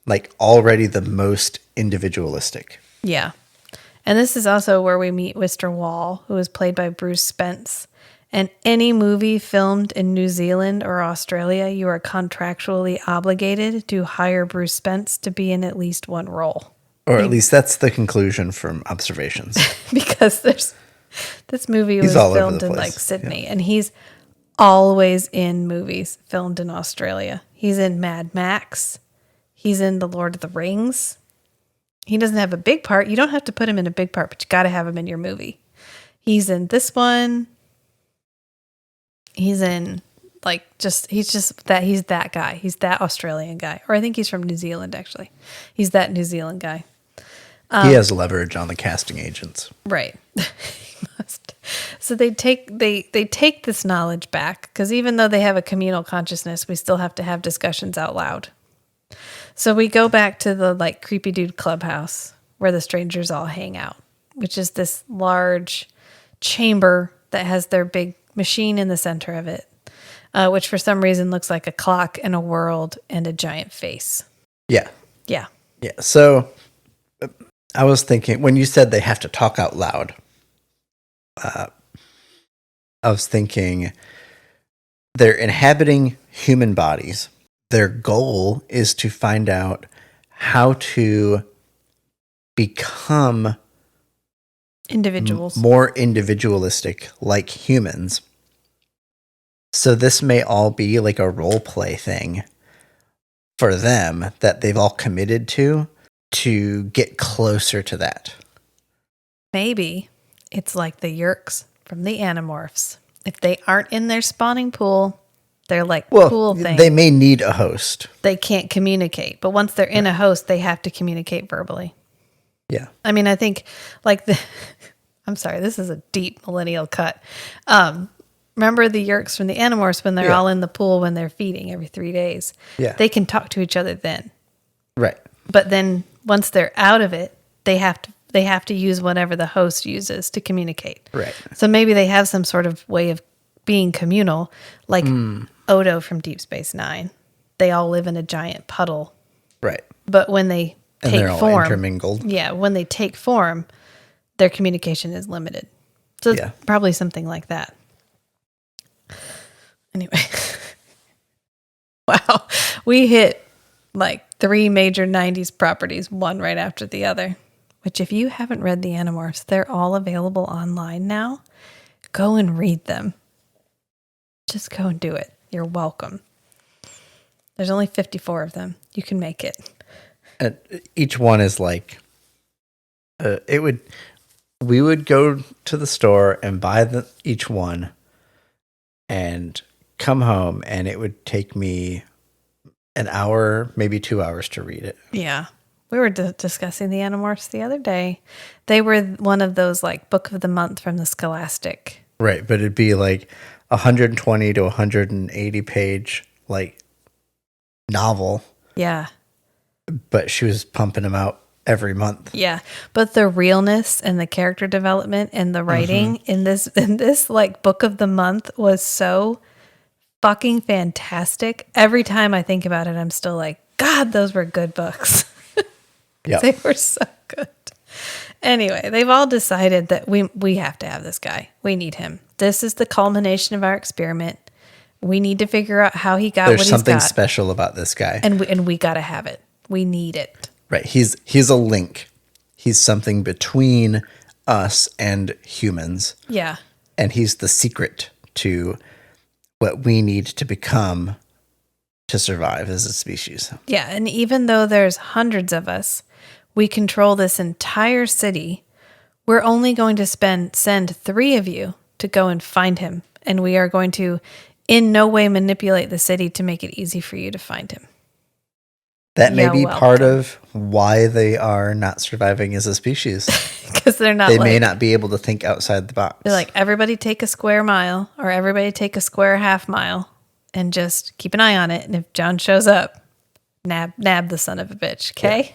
like already the most individualistic. Yeah. And this is also where we meet Mr. Wall, who is played by Bruce Spence. And any movie filmed in New Zealand or Australia, you are contractually obligated to hire Bruce Spence to be in at least one role. Or at least that's the conclusion from observations. Because this movie was filmed in like Sydney, and he's always in movies filmed in Australia. He's in Mad Max. He's in The Lord of the Rings. He doesn't have a big part. You don't have to put him in a big part, but you got to have him in your movie. He's in this one. He's in he's that guy. He's that Australian guy. Or I think he's from New Zealand, actually. He's that New Zealand guy. He has leverage on the casting agents. Right. He must. So they take this knowledge back, because even though they have a communal consciousness, we still have to have discussions out loud. So we go back to the like creepy dude clubhouse where the strangers all hang out, which is this large chamber that has their big machine in the center of it, which for some reason looks like a clock and a world and a giant face. Yeah. Yeah. Yeah. So I was thinking, when you said they have to talk out loud, I was thinking they're inhabiting human bodies. Their goal is to find out how to become Individuals. more individualistic like humans. So this may all be like a role play thing for them that they've all committed to get closer to that. Maybe it's like the Yerks from the Animorphs. If they aren't in their spawning pool, they're like cool thing. They may need a host. They can't communicate, but once they're in a host, they have to communicate verbally. Yeah. I mean, I think like I'm sorry, this is a deep millennial cut. Remember the Yerks from the Animorphs when they're all in the pool when they're feeding every 3 days? Yeah. They can talk to each other then. Right. But then once they're out of it, they have to use whatever the host uses to communicate. Right. So maybe they have some sort of way of being communal, like Odo from Deep Space Nine. They all live in a giant puddle. Right. But when they And take they're all form, intermingled. yeah, when they take form, their communication is limited. So it's probably something like that. Anyway, wow, we hit like 3 major 90s properties, one right after the other, which if you haven't read the Animorphs, they're all available online now. Go and read them. Just go and do it. You're welcome. There's only 54 of them. You can make it. And each one is like, we would go to the store and buy each one and come home, and it would take me an hour, maybe 2 hours to read it. Yeah. We were discussing the Animorphs the other day. They were one of those like book of the month from the Scholastic. Right, but it'd be like 120 to 180 page like novel. Yeah. But she was pumping them out every month. Yeah. But the realness and the character development and the writing in this like book of the month was so fucking fantastic. Every time I think about it, I'm still like, God, those were good books. Yeah. They were so good. Anyway, they've all decided that we have to have this guy. We need him. This is the culmination of our experiment. We need to figure out how he got There's what he's got. something special about this guy. And we got to have it. We need it. Right. He's a link. He's something between us and humans. Yeah. And he's the secret to what we need to become to survive as a species. Yeah. And even though there's hundreds of us, we control this entire city. We're only going to send 3 of you to go and find him. And we are going to in no way manipulate the city to make it easy for you to find him. That may be part of why they are not surviving as a species. Because they're not. They may not be able to think outside the box. They're like, everybody take a square mile or everybody take a square half mile and just keep an eye on it. And if John shows up, nab the son of a bitch. Okay. Yeah.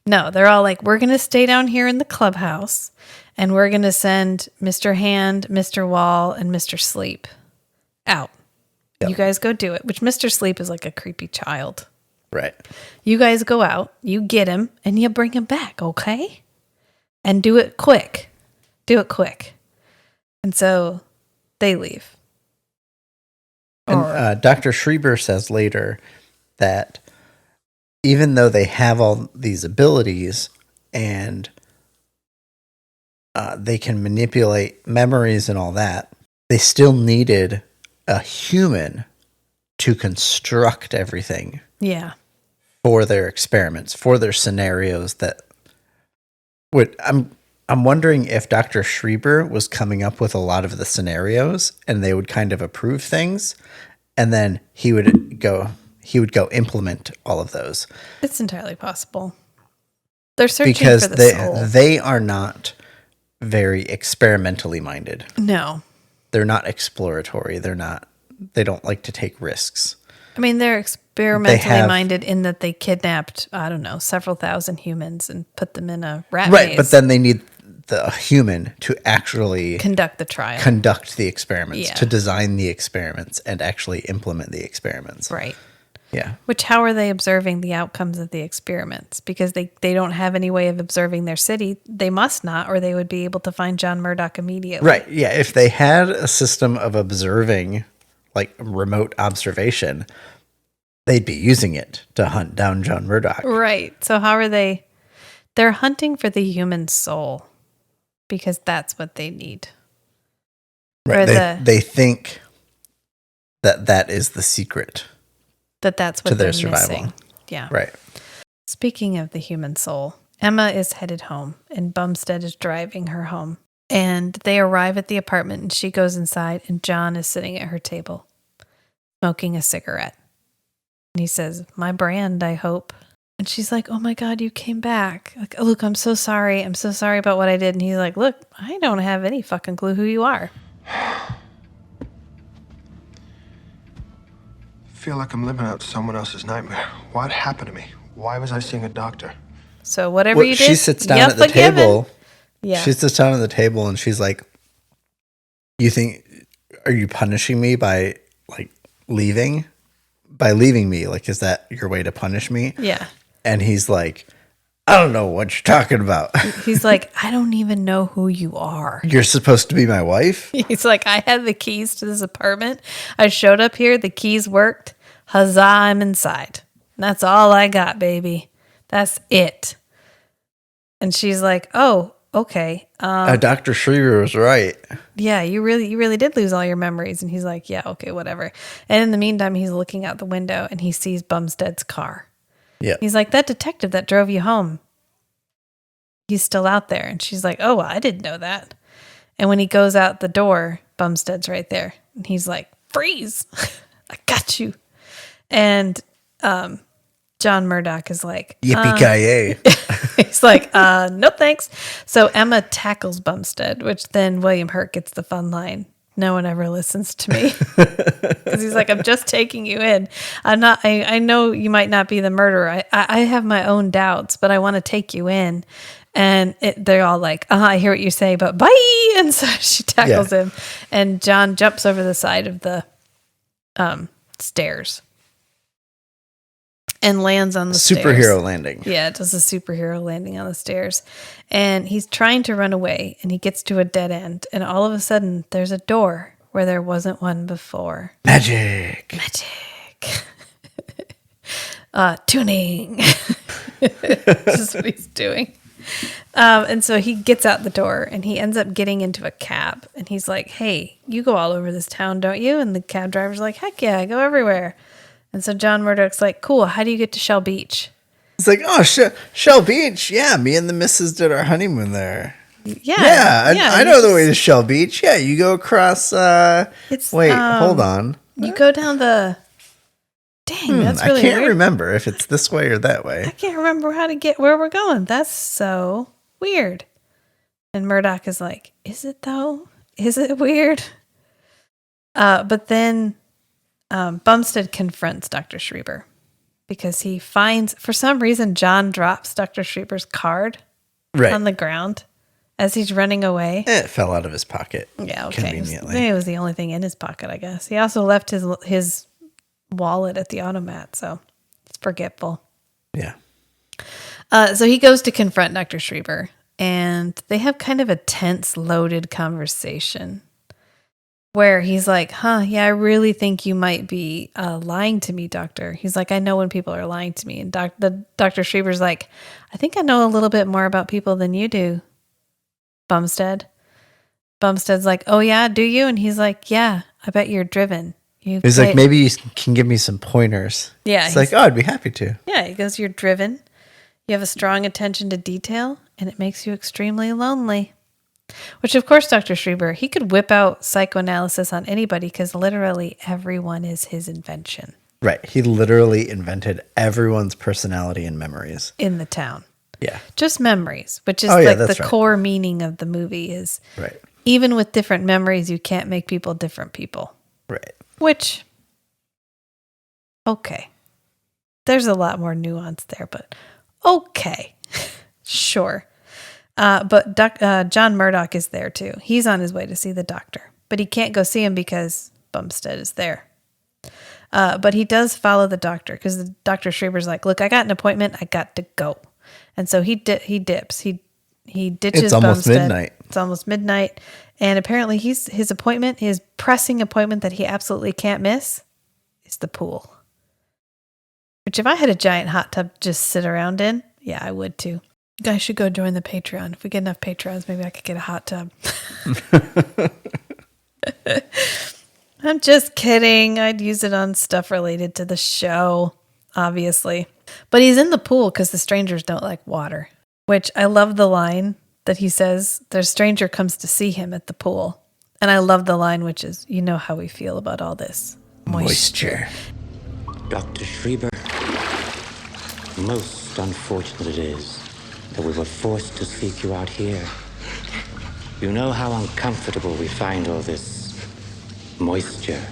No, they're all like, we're going to stay down here in the clubhouse and we're going to send Mr. Hand, Mr. Wall, and Mr. Sleep out. Yep. You guys go do it, which Mr. Sleep is like a creepy child. Right. You guys go out, you get him, and you bring him back, okay? And do it quick. Do it quick. And so they leave. And Dr. Schreiber says later that even though they have all these abilities and they can manipulate memories and all that, they still needed a human to construct everything. Yeah. For their experiments, for their scenarios that would I'm wondering if Dr. Schreiber was coming up with a lot of the scenarios and they would kind of approve things and then he would go implement all of those. It's entirely possible. They're searching because for the soul. They are not very experimentally minded. No. They're not exploratory. They don't like to take risks. I mean, they're experimentally minded in that they kidnapped, I don't know, several thousand humans and put them in a rat maze. Right, but then they need the human to actually conduct the trial, conduct the experiments, to design the experiments, and actually implement the experiments. Right. Yeah. Which, how are they observing the outcomes of the experiments? Because they don't have any way of observing their city. They must not, or they would be able to find John Murdoch immediately. Right. Yeah. If they had a system of observing, like remote observation, they'd be using it to hunt down John Murdoch. Right. So how are they? They're hunting for the human soul because that's what they need. Right. Or They think that is the secret that's what to their they're survival. missing. Yeah. Right. Speaking of the human soul, Emma is headed home and Bumstead is driving her home. And they arrive at the apartment and she goes inside and John is sitting at her table smoking a cigarette. And he says, "My brand, I hope." And she's like, "Oh my God, you came back. Like, oh, look, I'm so sorry. I'm so sorry about what I did." And he's like, "Look, I don't have any fucking clue who you are." I feel like I'm living out someone else's nightmare. What happened to me? Why was I seeing a doctor? So whatever you did, she sits down you're at the forgiven. table. Yeah. She sits down at the table and she's like, are you punishing me by like leaving? By leaving me? Like, is that your way to punish me? Yeah. And he's like, "I don't know what you're talking about." He's like, "I don't even know who you are." You're supposed to be my wife? He's like, "I had the keys to this apartment. I showed up here. The keys worked. Huzzah, I'm inside. And that's all I got, baby. That's it." And she's like, "Oh, okay. Dr. Schreiber was right. Yeah, you really did lose all your memories." And he's like, "Yeah, okay, whatever." And in the meantime, he's looking out the window and he sees Bumstead's car. Yeah. He's like, "That detective that drove you home, he's still out there." And she's like, "Oh, well, I didn't know that." And when he goes out the door, Bumstead's right there. And he's like, "Freeze. I got you." And John Murdoch is like, Yippee-ki-yay. he's like, "No thanks." So Emma tackles Bumstead, which then William Hurt gets the fun line, "No one ever listens to me." Because he's like, "I'm just taking you in. I know you might not be the murderer. I have my own doubts, but I want to take you in." And they're all like, "I hear what you say, but bye." And so she tackles him and John jumps over the side of the stairs and lands on the Superhero stairs. landing. Yeah, it does a superhero landing on the stairs. And he's trying to run away and he gets to a dead end. And all of a sudden, there's a door where there wasn't one before. Magic. Tuning. This is what he's doing. And so he gets out the door and he ends up getting into a cab. And he's like, "Hey, you go all over this town, don't you?" And the cab driver's like, "Heck yeah, I go everywhere." And so John Murdoch's like, "Cool, how do you get to Shell Beach?" It's like, "Oh, Shell Beach. Yeah, me and the missus did our honeymoon there." Yeah. I know the way to Shell Beach. Yeah, you go across. Wait, hold on. You go down the... Dang, that's really I can't weird. remember if it's this way or that way. I can't remember how to get where we're going. That's so weird. And Murdoch is like, "Is it though? Is it weird?" But then Bumstead confronts Dr. Schreiber because he finds, for some reason, John drops Dr. Schreiber's card on the ground as he's running away. It fell out of his pocket. Yeah, okay. Conveniently. It was the only thing in his pocket, I guess. He also left his wallet at the automat, so he's forgetful. Yeah. So he goes to confront Dr. Schreiber, and they have kind of a tense, loaded conversation where he's like, "Yeah, I really think you might be lying to me, doctor." He's like, "I know when people are lying to me." And Dr. Schreiber's like, "I think I know a little bit more about people than you do, Bumstead." Bumstead's like, "Oh yeah, do you?" And he's like, "Yeah, I bet you're driven." He's like, "Maybe you can give me some pointers." Yeah. It's like, "Oh, I'd be happy to." Yeah, he goes, "You're driven. You have a strong attention to detail, and it makes you extremely lonely." Which, of course, Dr. Schreiber, he could whip out psychoanalysis on anybody because literally everyone is his invention. Right. He literally invented everyone's personality and memories. In the town. Yeah. Just memories, which is the core meaning of the movie is right. Even with different memories, you can't make people different people. Right. Which, okay. There's a lot more nuance there, but okay. Sure. But John Murdoch is there too. He's on his way to see the doctor, but he can't go see him because Bumstead is there. But he does follow the doctor because the Dr. Schreber's like, look, I got an appointment. I got to go. And so he dips. He ditches It's almost Bumstead. midnight. It's almost midnight. And apparently his appointment, his pressing appointment that he absolutely can't miss is the pool. Which if I had a giant hot tub to just sit around in, yeah, I would too. You guys should go join the Patreon. If we get enough Patreons, maybe I could get a hot tub. I'm just kidding. I'd use it on stuff related to the show, obviously. But he's in the pool because the strangers don't like water, which I love the line that he says, their stranger comes to see him at the pool. And I love the line, which is, you know how we feel about all this moisture. Dr. Schreber, most unfortunate it is that we were forced to seek you out here. You know how uncomfortable we find all this moisture.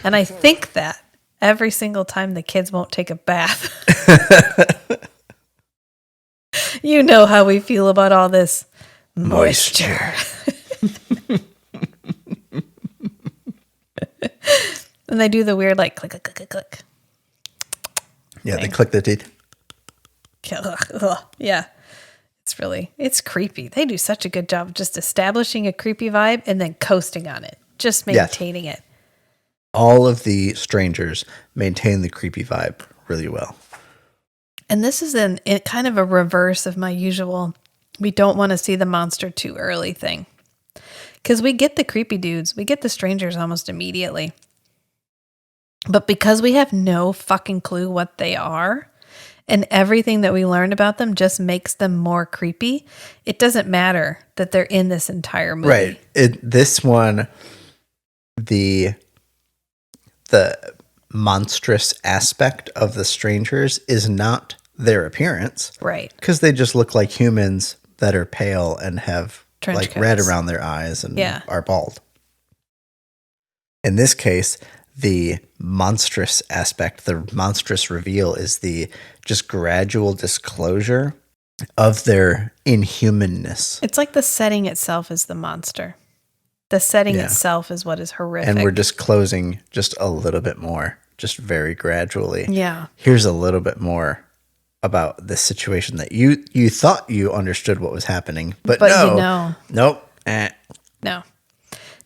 And I think that every single time the kids won't take a bath. You know how we feel about all this moisture. And they do the weird, like, click, click, click, click. Yeah, thing. they click the teeth. Yeah. It's creepy. They do such a good job of just establishing a creepy vibe and then coasting on it. Just maintaining it. All of the strangers maintain the creepy vibe really well. And this is kind of a reverse of my usual, we don't want to see the monster too early thing. Because we get the creepy dudes, we get the strangers almost immediately. But because we have no fucking clue what they are, and everything that we learn about them just makes them more creepy, it doesn't matter that they're in this entire movie. Right. This one, the monstrous aspect of the strangers is not their appearance. Right. Because they just look like humans that are pale and have Trench like coats. red around their eyes and are bald. In this case, the monstrous aspect, the monstrous reveal is the just gradual disclosure of their inhumanness. It's like the setting itself is the monster. The setting itself is what is horrific. And we're just closing just a little bit more, just very gradually. Yeah. Here's a little bit more about this situation that you thought you understood what was happening, but no. You know. Nope. No.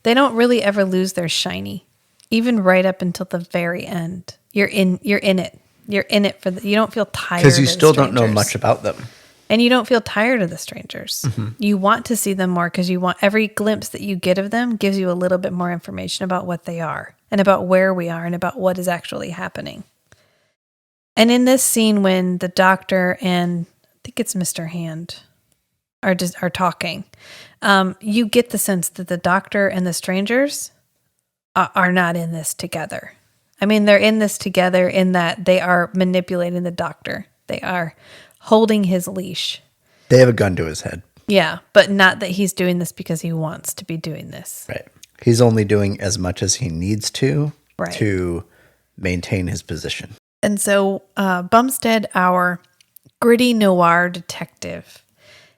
They don't really ever lose their shiny, even right up until the very end. You're in it. You're in it you don't feel tired because you of still the don't know strangers. much about them. And you don't feel tired of the strangers. Mm-hmm. You want to see them more because you want every glimpse that you get of them gives you a little bit more information about what they are and about where we are and about what is actually happening. And in this scene when the doctor and I think it's Mr. Hand are talking, you get the sense that the doctor and the strangers are not in this together. I mean, they're in this together in that they are manipulating the doctor. They are holding his leash. They have a gun to his head. Yeah, but not that he's doing this because he wants to be doing this. Right. He's only doing as much as he needs to Right. to maintain his position. And so Bumstead, our gritty noir detective,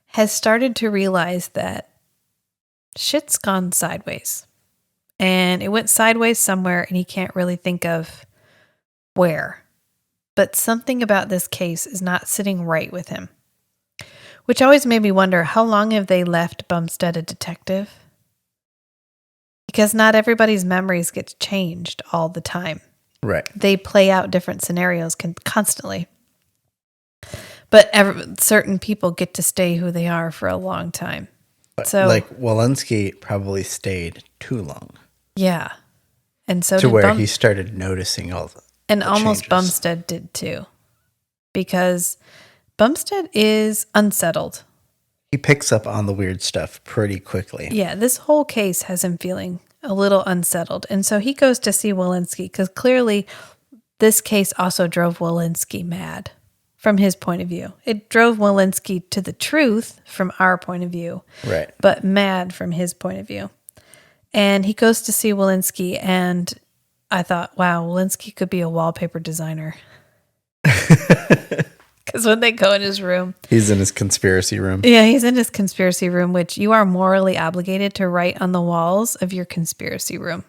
has started to realize that shit's gone sideways. And it went sideways somewhere, and he can't really think of where. But something about this case is not sitting right with him. Which always made me wonder, how long have they left Bumstead a detective? Because not everybody's memories get changed all the time. Right. They play out different scenarios constantly. But certain people get to stay who they are for a long time. So, like Walensky probably stayed too long. Yeah. And so to where he started noticing all the And almost changes. Bumstead did too. Because Bumstead is unsettled. He picks up on the weird stuff pretty quickly. Yeah, this whole case has him feeling a little unsettled. And so he goes to see Walensky because clearly this case also drove Walensky mad from his point of view. It drove Walensky to the truth from our point of view. Right. But mad from his point of view. And he goes to see Walensky, and I thought, wow, Walensky could be a wallpaper designer. Because when they go in his room. He's in his conspiracy room. Yeah, he's in his conspiracy room, which you are morally obligated to write on the walls of your conspiracy room.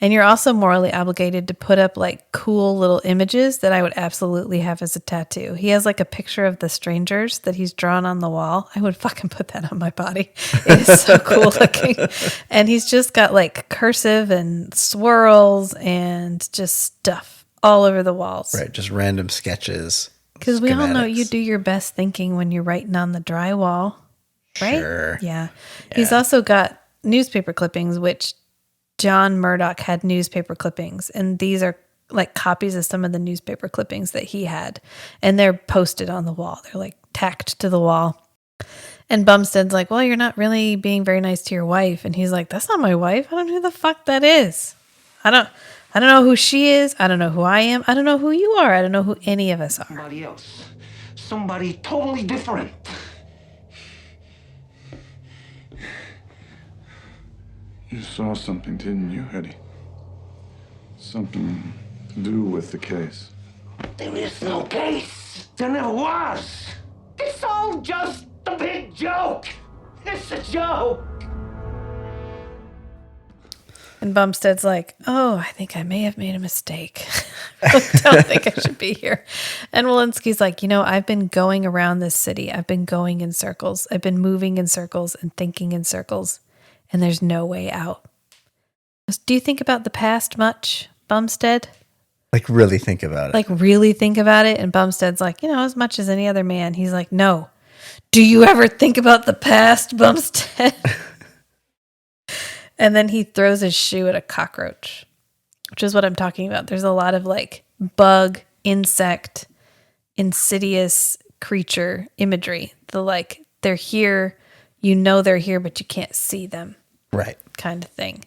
And you're also morally obligated to put up like cool little images that I would absolutely have as a tattoo. He has like a picture of the strangers that he's drawn on the wall. I would fucking put that on my body. It is so cool looking. And he's just got like cursive and swirls and just stuff all over the walls. Right, just random sketches. Because we all know schematics. you do your best thinking when you're writing on the drywall, right? Sure. Yeah. He's also got newspaper clippings, which John Murdoch had newspaper clippings, and these are like copies of some of the newspaper clippings that he had, and they're posted on the wall. They're like tacked to the wall. And Bumstead's like, well, you're not really being very nice to your wife. And he's like, that's not my wife. I don't know who the fuck that is. I don't know who she is. I don't know who I am. I don't know who you are. I don't know who any of us are. Somebody else. Somebody totally different. You saw something, didn't you, Eddie? Something to do with the case. There is no case. There never was. It's all just a big joke. It's a joke. And Bumstead's like, oh, I think I may have made a mistake. I don't think I should be here. And Walensky's like, I've been going around this city. I've been going in circles. I've been moving in circles and thinking in circles. And there's no way out. Do you think about the past much, Bumstead? Like, really think about it. Like, really think about it? And Bumstead's like, as much as any other man. He's like, no. Do you ever think about the past, Bumstead? And then he throws his shoe at a cockroach, which is what I'm talking about. There's a lot of like bug, insect, insidious creature imagery. They're here, they're here, but you can't see them. Right. Kind of thing,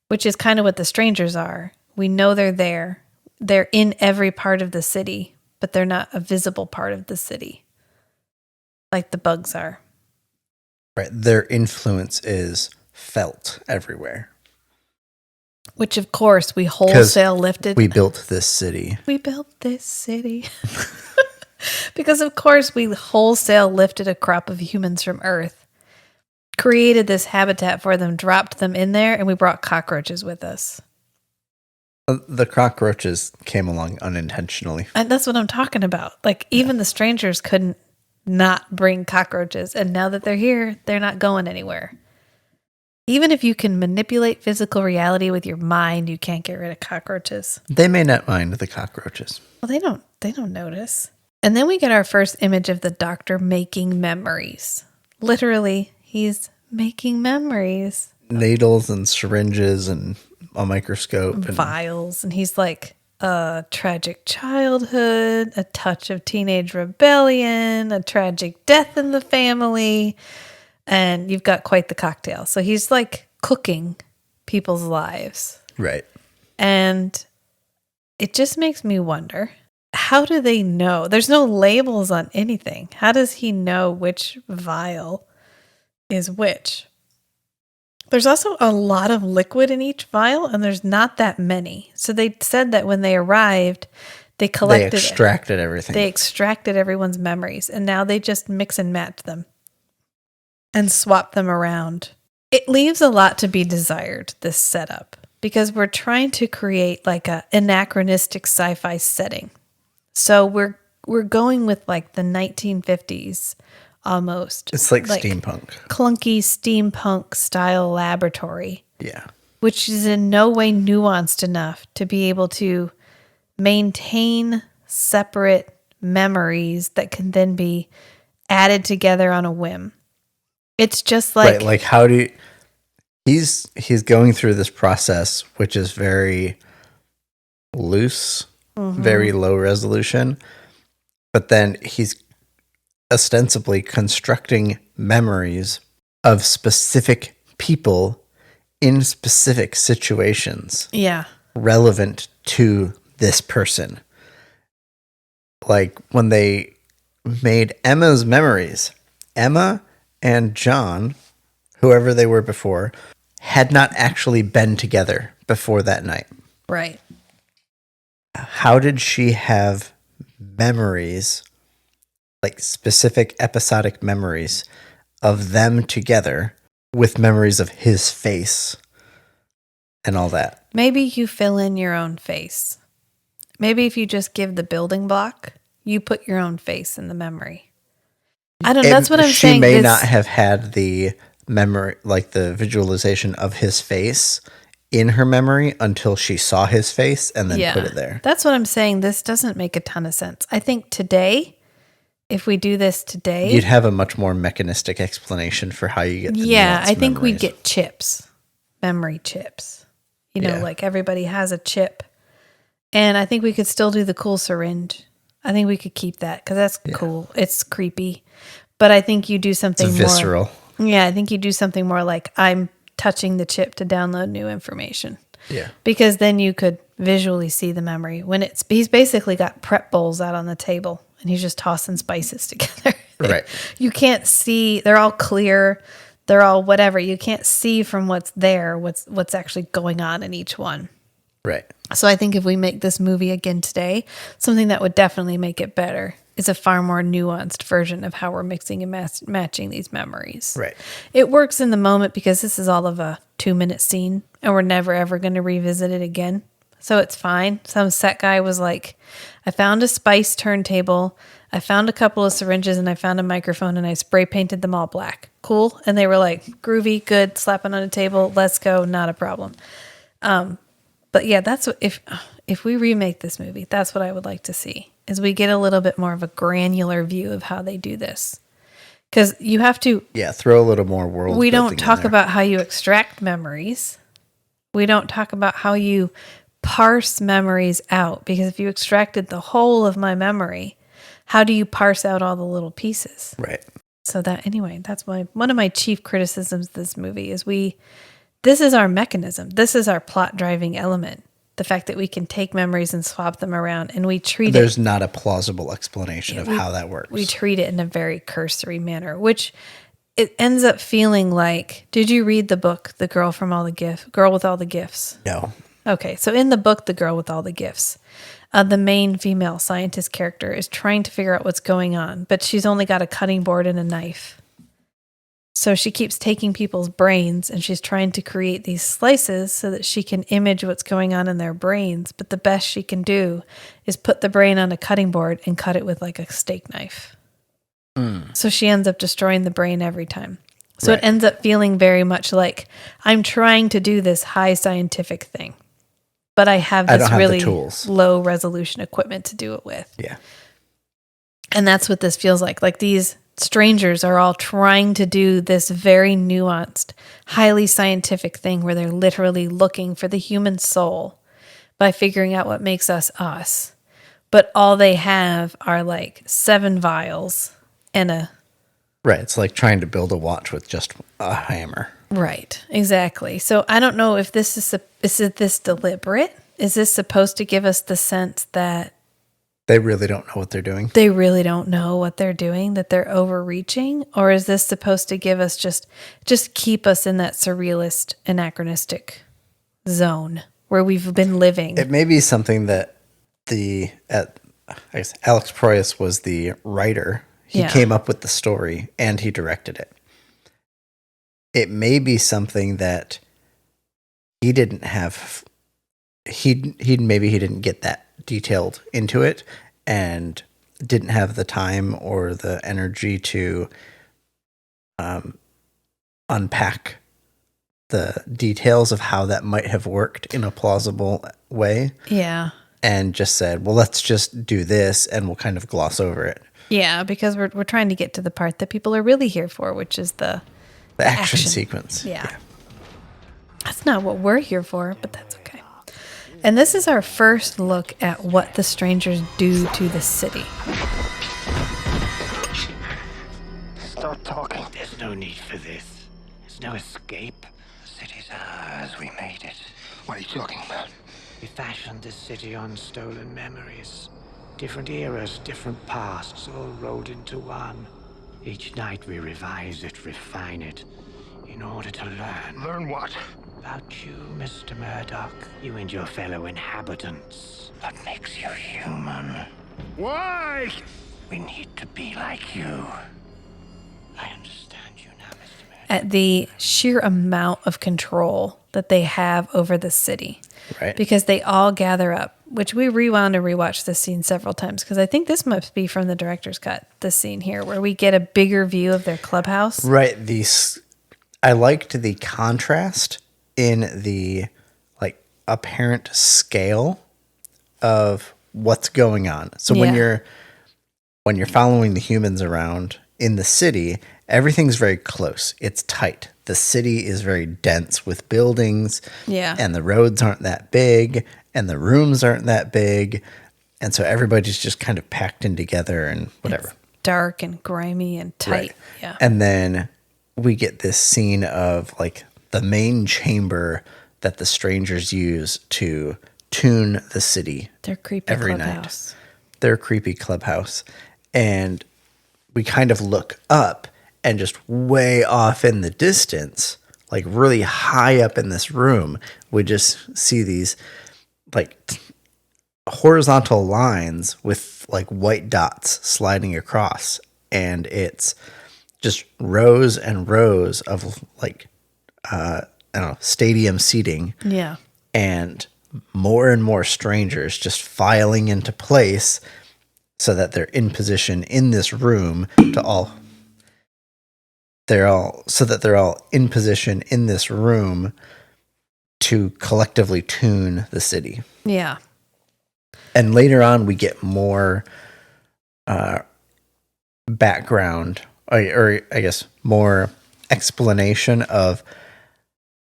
which is kind of what the strangers are. We know they're there. They're in every part of the city, but they're not a visible part of the city like the bugs are. Right. Their influence is felt everywhere. Which, of course, we wholesale lifted. We built this city. We built this city. Because, of course, we wholesale lifted a crop of humans from Earth, created this habitat for them, dropped them in there, and we brought cockroaches with us. The cockroaches came along unintentionally. And that's what I'm talking about. Like, even the strangers couldn't not bring cockroaches. And now that they're here, they're not going anywhere. Even if you can manipulate physical reality with your mind, you can't get rid of cockroaches. They may not mind the cockroaches. Well, they don't notice. And then we get our first image of the doctor making memories. Literally, he's making memories. Needles and syringes and a microscope. And vials. And he's like, a tragic childhood, a touch of teenage rebellion, a tragic death in the family. And you've got quite the cocktail. So he's like cooking people's lives. Right. And it just makes me wonder, how do they know? There's no labels on anything. How does he know which vial is which? There's also a lot of liquid in each vial, and there's not that many. So they said that when they arrived, they extracted everything. They extracted everyone's memories, and now they just mix and match them and swap them around. It leaves a lot to be desired, this setup, because we're trying to create like a anachronistic sci-fi setting. So we're going with like the 1950s almost. It's like steampunk. Clunky steampunk style laboratory. Yeah. Which is in no way nuanced enough to be able to maintain separate memories that can then be added together on a whim. It's just like... Right, like how do you... He's going through this process, which is very loose, very low resolution, but then he's ostensibly constructing memories of specific people in specific situations. Yeah. Relevant to this person. Like when they made Emma's memories, Emma and John, whoever they were before, had not actually been together before that night. Right. How did she have memories, like specific episodic memories of them together with memories of his face and all that. Maybe you fill in your own face. Maybe if you just give the building block, you put your own face in the memory. I don't know. That's what I'm saying. She may not have had the memory, like the visualization of his face in her memory until she saw his face and then put it there. That's what I'm saying. This doesn't make a ton of sense. I think today, if we do this today, you'd have a much more mechanistic explanation for how you get the I think we'd get chips, memory chips. You know, like everybody has a chip. And I think we could still do the cool syringe. I think we could keep that because that's cool. It's creepy. But I think you do something more visceral. Yeah, I think you do something more like I'm touching the chip to download new information. Yeah. Because then you could visually see the memory. He's basically got prep bowls out on the table and he's just tossing spices together. Right. You can't see, they're all clear, they're all whatever. You can't see from what's there, what's actually going on in each one. Right. So I think if we make this movie again today, something that would definitely make it better is a far more nuanced version of how we're mixing and matching these memories. Right. It works in the moment because this is all of a 2-minute scene and we're never ever going to revisit it again. So it's fine. Some set guy was like, I found a spice turntable, I found a couple of syringes, and I found a microphone, and I spray painted them all black. Cool. And they were like, groovy, good, slapping on a table, let's go, not a problem. But yeah, that's what, if we remake this movie, that's what I would like to see, is we get a little bit more of a granular view of how they do this. Because you have to... Yeah, throw a little more world We building don't talk in there. about how you extract memories. We don't talk about how you parse memories out. Because if you extracted the whole of my memory, how do you parse out all the little pieces? Right. So that, anyway, that's one of my chief criticisms of this movie is this is our mechanism. This is our plot driving element. The fact that we can take memories and swap them around and we treat There's not a plausible explanation of how that works. We treat it in a very cursory manner, which it ends up feeling like, did you read the book, The Girl with All the Gifts? No. Okay. So in the book, The Girl with All the Gifts, the main female scientist character is trying to figure out what's going on, but she's only got a cutting board and a knife. So she keeps taking people's brains and she's trying to create these slices so that she can image what's going on in their brains. But the best she can do is put the brain on a cutting board and cut it with like a steak knife. So she ends up destroying the brain every time. So It ends up feeling very much like I'm trying to do this high scientific thing, but I have this really low resolution equipment to do it with. Yeah. And that's what this feels like. Like these strangers are all trying to do this very nuanced, highly scientific thing where they're literally looking for the human soul by figuring out what makes us us. But all they have are like 7 vials and a... Right. It's like trying to build a watch with just a hammer. Right. Exactly. So I don't know if this is this deliberate? Is this supposed to give us the sense that they really don't know what they're doing? They really don't know what they're doing, that they're overreaching? Or is this supposed to give us just keep us in that surrealist, anachronistic zone where we've been living? It may be something that I guess Alex Proyas was the writer. He came up with the story and he directed it. It may be something that he didn't have. Maybe he didn't get that detailed into it and didn't have the time or the energy to unpack the details of how that might have worked in a plausible way. Yeah. And just said, well, let's just do this and we'll kind of gloss over it. Yeah, because we're trying to get to the part that people are really here for, which is the action sequence. Yeah. That's not what we're here for, but that's okay. And this is our first look at what the strangers do to the city. Stop talking. There's no need for this. There's no escape. The city's ours. We made it. What are you talking about? We fashioned this city on stolen memories. Different eras, different pasts, all rolled into one. Each night we revise it, refine it, in order to learn. Learn what? About you, Mr. Murdoch. You and your fellow inhabitants. What makes you human? Why? We need to be like you. I understand you now, Mr. Murdoch. At the sheer amount of control that they have over the city. Right. Because they all gather up, which we rewound and rewatched this scene several times because I think this must be from the director's cut, this scene here, where we get a bigger view of their clubhouse. Right. I liked the contrast in the like apparent scale of what's going on. So when you're following the humans around in the city, everything's very close. It's tight. The city is very dense with buildings. Yeah. And the roads aren't that big and the rooms aren't that big. And so everybody's just kind of packed in together and whatever. It's dark and grimy and tight. Right. Yeah. And then we get this scene of like the main chamber that the strangers use to tune the city. Their creepy every clubhouse. Night. Their creepy clubhouse. And we kind of look up and just way off in the distance, like really high up in this room, we just see these like horizontal lines with like white dots sliding across. And it's just rows and rows of like, I don't know, stadium seating. Yeah. And more strangers just filing into place so that they're in position in this room they're all in position in this room to collectively tune the city. Yeah. And later on we get more background or I guess more explanation of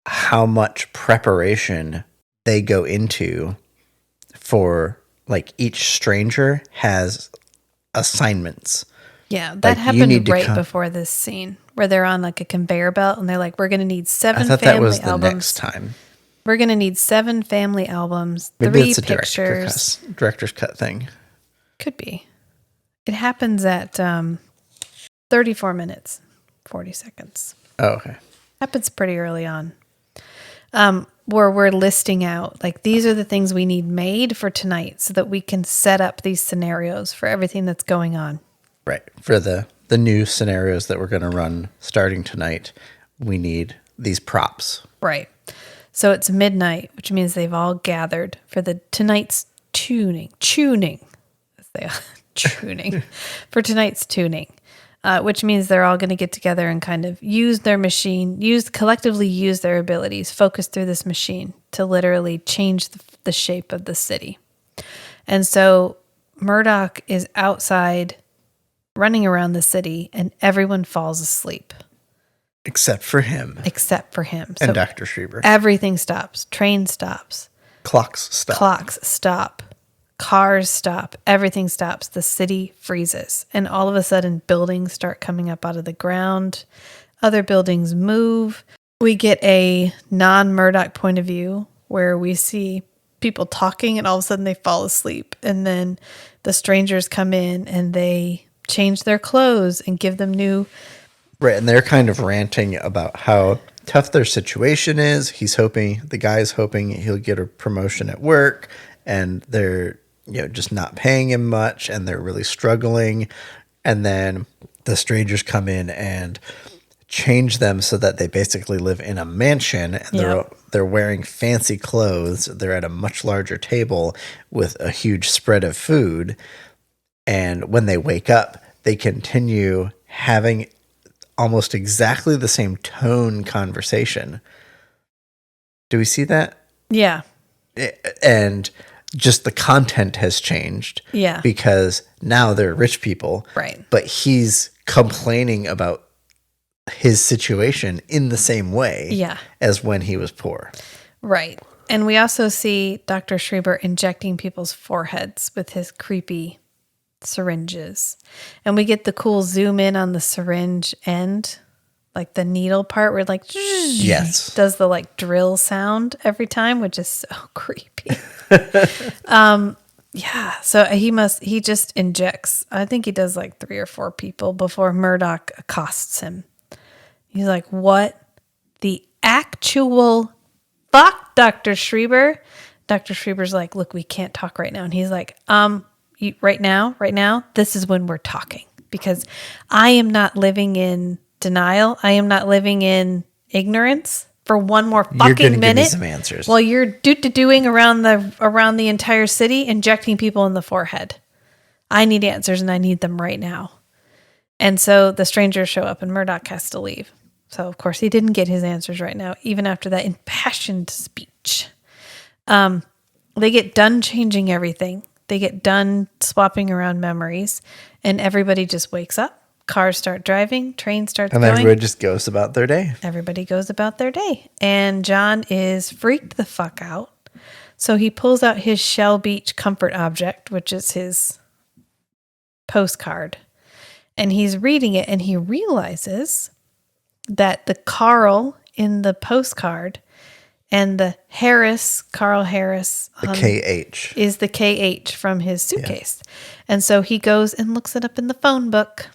how much preparation they go into for like each stranger has assignments. Yeah, that Like, you happened need to right come- before this scene where they're on like a conveyor belt and they're like, we're going to need 7 I thought family that was the albums. next time. We're going to need 7 family albums, Maybe 3 it's a pictures. director's cut thing. Could be. It happens at 34 minutes, 40 seconds. Oh, okay. Happens pretty early on. Where we're listing out, like, these are the things we need made for tonight so that we can set up these scenarios for everything that's going on. Right. For the new scenarios that we're going to run starting tonight, we need these props. Right. So it's midnight, which means they've all gathered for tonight's tuning, for tonight's tuning, which means they're all going to get together and kind of use their machine, collectively use their abilities, focus through this machine to literally change the shape of the city. And so Murdoch is outside running around the city and everyone falls asleep. Except for him. So And Dr. Schreiber. everything stops. Train stops. Clocks stop. Clocks stop. Cars stop. Everything stops. The city freezes. And all of a sudden, buildings start coming up out of the ground. Other buildings move. We get a non-Murdoch point of view where we see people talking and all of a sudden they fall asleep. And then the strangers come in and they change their clothes and give them new. Right. And they're kind of ranting about how tough their situation is. The guy's hoping he'll get a promotion at work, and they're, just not paying him much, and they're really struggling. And then the strangers come in and change them so that they basically live in a mansion, and they're wearing fancy clothes. They're at a much larger table with a huge spread of food. And when they wake up, they continue having almost exactly the same tone conversation. Do we see that? Yeah. And just the content has changed. Yeah. Because now they're rich people. Right. But he's complaining about his situation in the same way as when he was poor. Right. And we also see Dr. Schreiber injecting people's foreheads with his creepy syringes. And we get the cool zoom in on the syringe end, like the needle part where like does the like drill sound every time, which is so creepy. So he just injects, I think he does like 3 or 4 people before Murdoch accosts him. He's like, what the actual fuck, Dr. Schreiber? Dr. Schreiber's like, look, we can't talk right now. And he's like, right now, this is when we're talking, because I am not living in denial. I am not living in ignorance. for one more You're gonna fucking give me minute some answers. while you're doing around the entire city, injecting people in the forehead. I need answers, and I need them right now. And so the strangers show up, and Murdoch has to leave. So, of course, he didn't get his answers right now, even after that impassioned speech. They get done changing everything. They get done swapping around memories, and everybody just wakes up. Cars start driving, train starts and going. everybody just goes about their day. Everybody goes about their day. And John is freaked the fuck out. So he pulls out his Shell Beach comfort object, which is his postcard. And he's reading it, and he realizes that the Carl in the postcard and the Carl Harris, The KH. is the KH from his suitcase. And so he goes and looks it up in the phone book.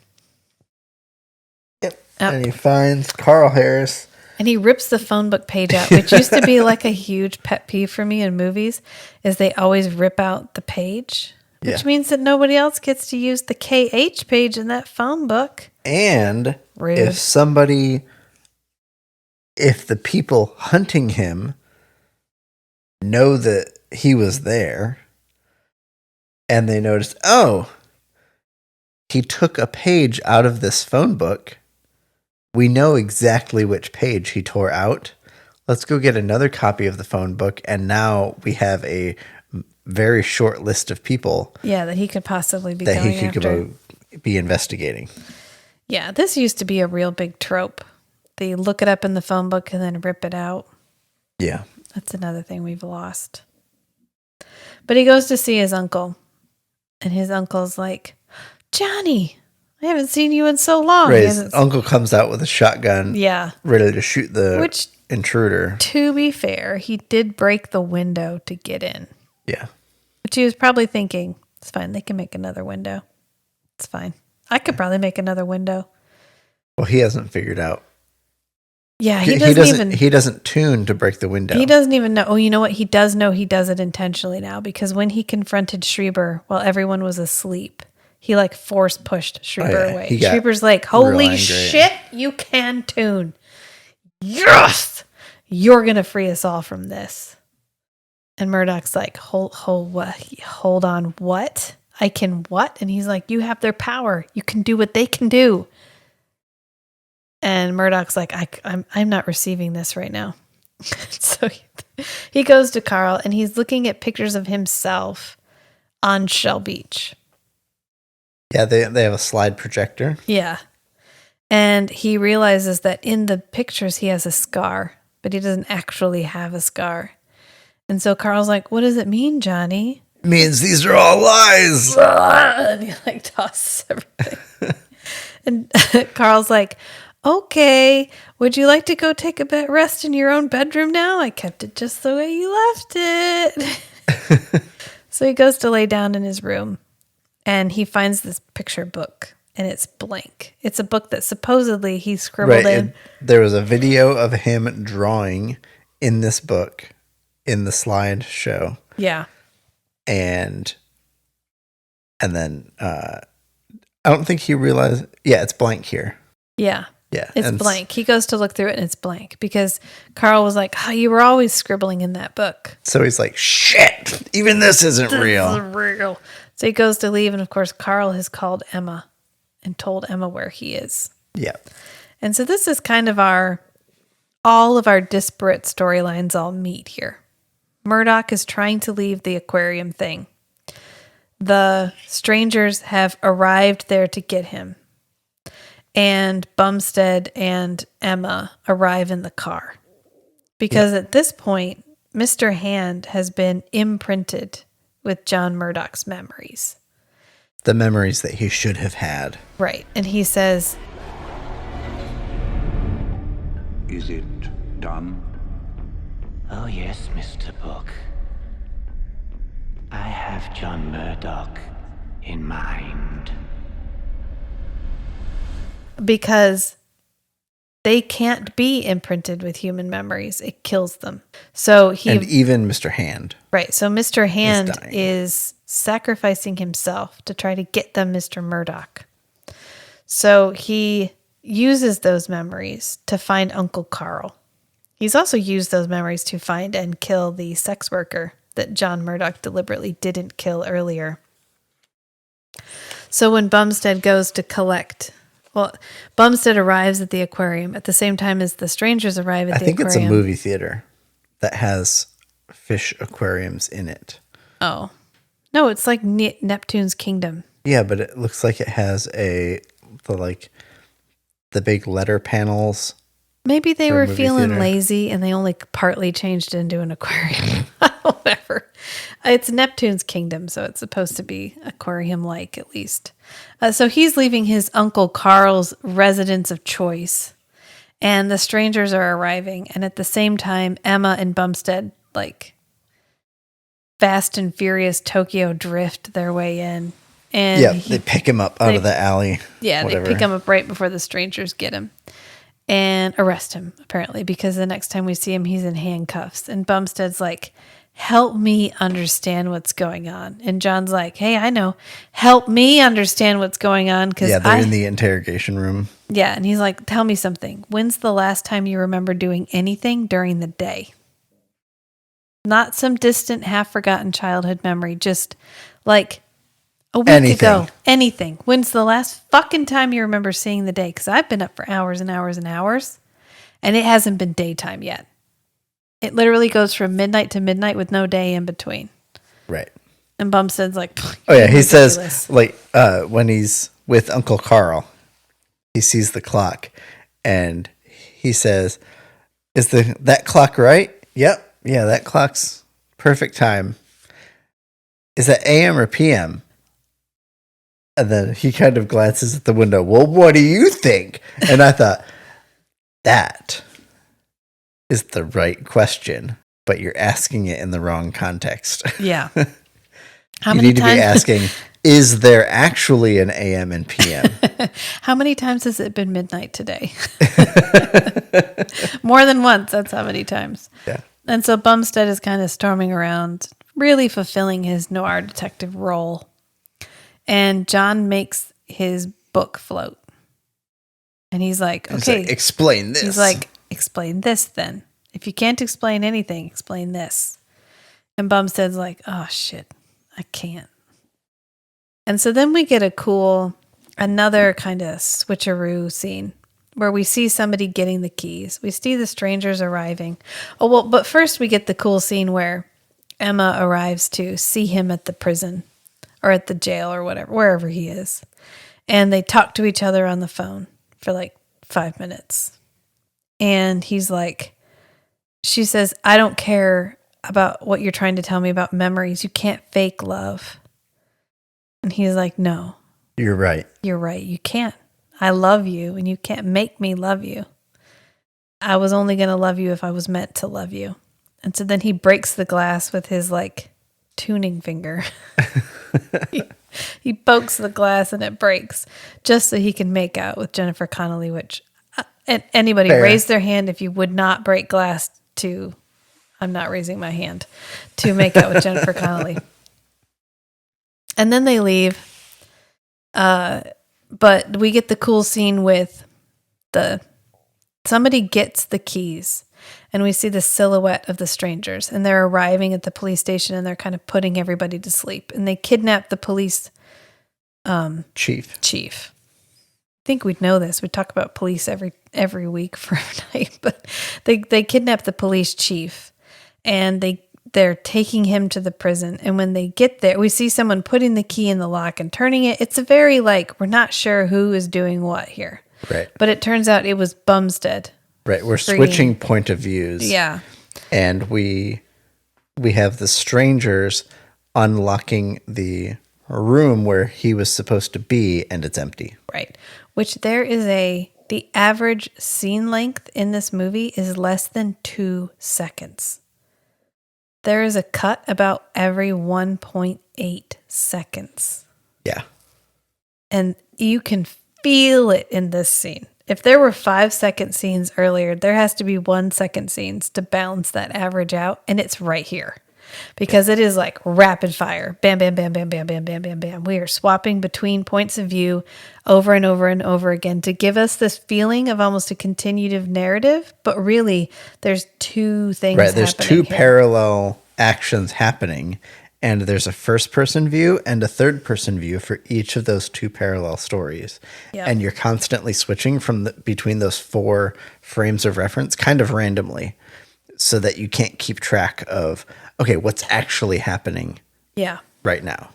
Yep. And he finds Carl Harris. And he rips the phone book page out, which used to be like a huge pet peeve for me in movies, is they always rip out the page, which means that nobody else gets to use the KH page in that phone book. And Rude. if the people hunting him know that he was there and they noticed, oh, he took a page out of this phone book. We know exactly which page he tore out. Let's go get another copy of the phone book. And now we have a very short list of people that he could possibly be that going he could after. be investigating. Yeah, this used to be a real big trope. They look it up in the phone book and then rip it out. Yeah. That's another thing we've lost. But he goes to see his uncle. And his uncle's like, Johnny, I haven't seen you in so long. Right, his uncle comes out with a shotgun. Yeah. Ready to shoot the intruder. To be fair, he did break the window to get in. Yeah. But he was probably thinking, it's fine. They can make another window. It's fine. I could probably make another window. Well, he hasn't figured out. Yeah, He doesn't tune to break the window. He doesn't even know. Oh, you know what? He does know he does it intentionally now, because when he confronted Schreiber while everyone was asleep, he like force pushed Schreiber away. Schreiber's like, holy shit, you can tune. Yes! You're going to free us all from this. And Murdoch's like, hold on, what? I can what? And he's like, you have their power. You can do what they can do. And Murdoch's like, I'm not receiving this right now. So he goes to Carl, and he's looking at pictures of himself on Shell Beach. Yeah, they have a slide projector. Yeah. And he realizes that in the pictures he has a scar, but he doesn't actually have a scar. And so Carl's like, what does it mean, Johnny? It means these are all lies. And he like tosses everything. And Carl's like, okay, would you like to go take a rest in your own bedroom now? I kept it just the way you left it. So he goes to lay down in his room, and he finds this picture book, and it's blank. It's a book that supposedly he scribbled in. There was a video of him drawing in this book in the slideshow. Yeah. And then I don't think he realized. Yeah, it's blank here. Yeah. Yeah. It's blank. He goes to look through it, and it's blank, because Carl was like, oh, you were always scribbling in that book. So he's like, shit, even this isn't real. This isn't real. So he goes to leave, and of course, Carl has called Emma and told Emma where he is. Yeah. And so this is kind of all of our disparate storylines all meet here. Murdoch is trying to leave the aquarium thing. The strangers have arrived there to get him. And Bumstead and Emma arrive in the car. Because at this point, Mr. Hand has been imprinted with John Murdoch's memories. The memories that he should have had. Right. And he says, Is it done? Oh, yes, Mr. Book. I have John Murdoch in mind. because they can't be imprinted with human memories. It kills them. So and even Mr. Hand. Right. So Mr. Hand is sacrificing himself to try to get them Mr. Murdoch. So he uses those memories to find Uncle Carl. He's also used those memories to find and kill the sex worker that John Murdoch deliberately didn't kill earlier. So when Bumstead goes to collect, Bumstead arrives at the aquarium at the same time as the strangers arrive at the aquarium. I think it's a movie theater that has fish aquariums in it. Oh. No, it's like Neptune's Kingdom. Yeah, but it looks like it has the big letter panels. Maybe they were feeling lazy and they only partly changed it into an aquarium. Whatever. It's Neptune's Kingdom, so it's supposed to be aquarium-like at least. So he's leaving his Uncle Carl's residence of choice, and the strangers are arriving. And at the same time, Emma and Bumstead, like, Fast and Furious Tokyo drift their way in. And yeah, they pick him up out of the alley. Yeah, whatever. They pick him up right before the strangers get him. And arrest him, apparently, because the next time we see him, he's in handcuffs. And Bumstead's like, help me understand what's going on. And John's like, hey, I know. Help me understand what's going on. Yeah, they're in the interrogation room. Yeah, and he's like, tell me something. When's the last time you remember doing anything during the day? Not some distant, half-forgotten childhood memory. Just like a week ago. Anything. When's the last fucking time you remember seeing the day? Because I've been up for hours and hours and hours, and it hasn't been daytime yet. It literally goes from midnight to midnight with no day in between. Right. And Bumstead's like, oh yeah, he says, like, when he's with Uncle Carl, he sees the clock, and he says, is that clock right? Yep. Yeah, that clock's perfect time. Is that AM or PM? And then he kind of glances at the window. Well, what do you think? And I thought, that is the right question, but you're asking it in the wrong context. Yeah. You need to be asking, is there actually an AM and PM? How many times has it been midnight today? More than once. That's how many times. Yeah. And so Bumstead is kind of storming around, really fulfilling his noir detective role. And John makes his book float. And he's like, okay. Like, explain this. He's like, explain this then. If you can't explain anything, explain this. And Bumstead's like, oh shit, I can't. And so then we get another kind of switcheroo scene where we see somebody getting the keys. We see the strangers arriving. Oh, well, but first we get the cool scene where Emma arrives to see him at the prison or at the jail or whatever, wherever he is. And they talk to each other on the phone for like 5 minutes. And he's like, she says, I don't care about what you're trying to tell me about memories. You can't fake love. And he's like, no. You're right. You're right. You can't. I love you, and you can't make me love you. I was only going to love you if I was meant to love you. And so then he breaks the glass with his, like, tuning finger. he pokes the glass and it breaks just so he can make out with Jennifer Connelly, which anybody raise their hand if you would not break glass to, I'm not raising my hand, to make out with Jennifer Connelly. And then they leave. But we get the cool scene with somebody gets the keys and we see the silhouette of the strangers and they're arriving at the police station and they're kind of putting everybody to sleep and they kidnap the police chief. I think we'd know this. We talk about police every week for a night, but they kidnap the police chief and they're taking him to the prison. And when they get there, we see someone putting the key in the lock and turning it. It's a very we're not sure who is doing what here. Right. But it turns out it was Bumstead. Right. We're switching point of views. Yeah. And we have the strangers unlocking the room where he was supposed to be and it's empty. Right. Which there is the average scene length in this movie is less than 2 seconds. There is a cut about every 1.8 seconds. Yeah. And you can feel it in this scene. If there were 5-second scenes earlier, there has to be 1 second scenes to balance that average out. And it's right here. because it is like rapid fire. Bam, bam, bam, bam, bam, bam, bam, bam, bam. We are swapping between points of view over and over and over again to give us this feeling of almost a continuative narrative. But really, there's two things Right. There's two happening here. parallel actions happening, and there's a first person view and a third person view for each of those two parallel stories. Yep. And you're constantly switching between those 4 frames of reference kind of randomly, so that you can't keep track of, okay, what's actually happening Yeah. right now.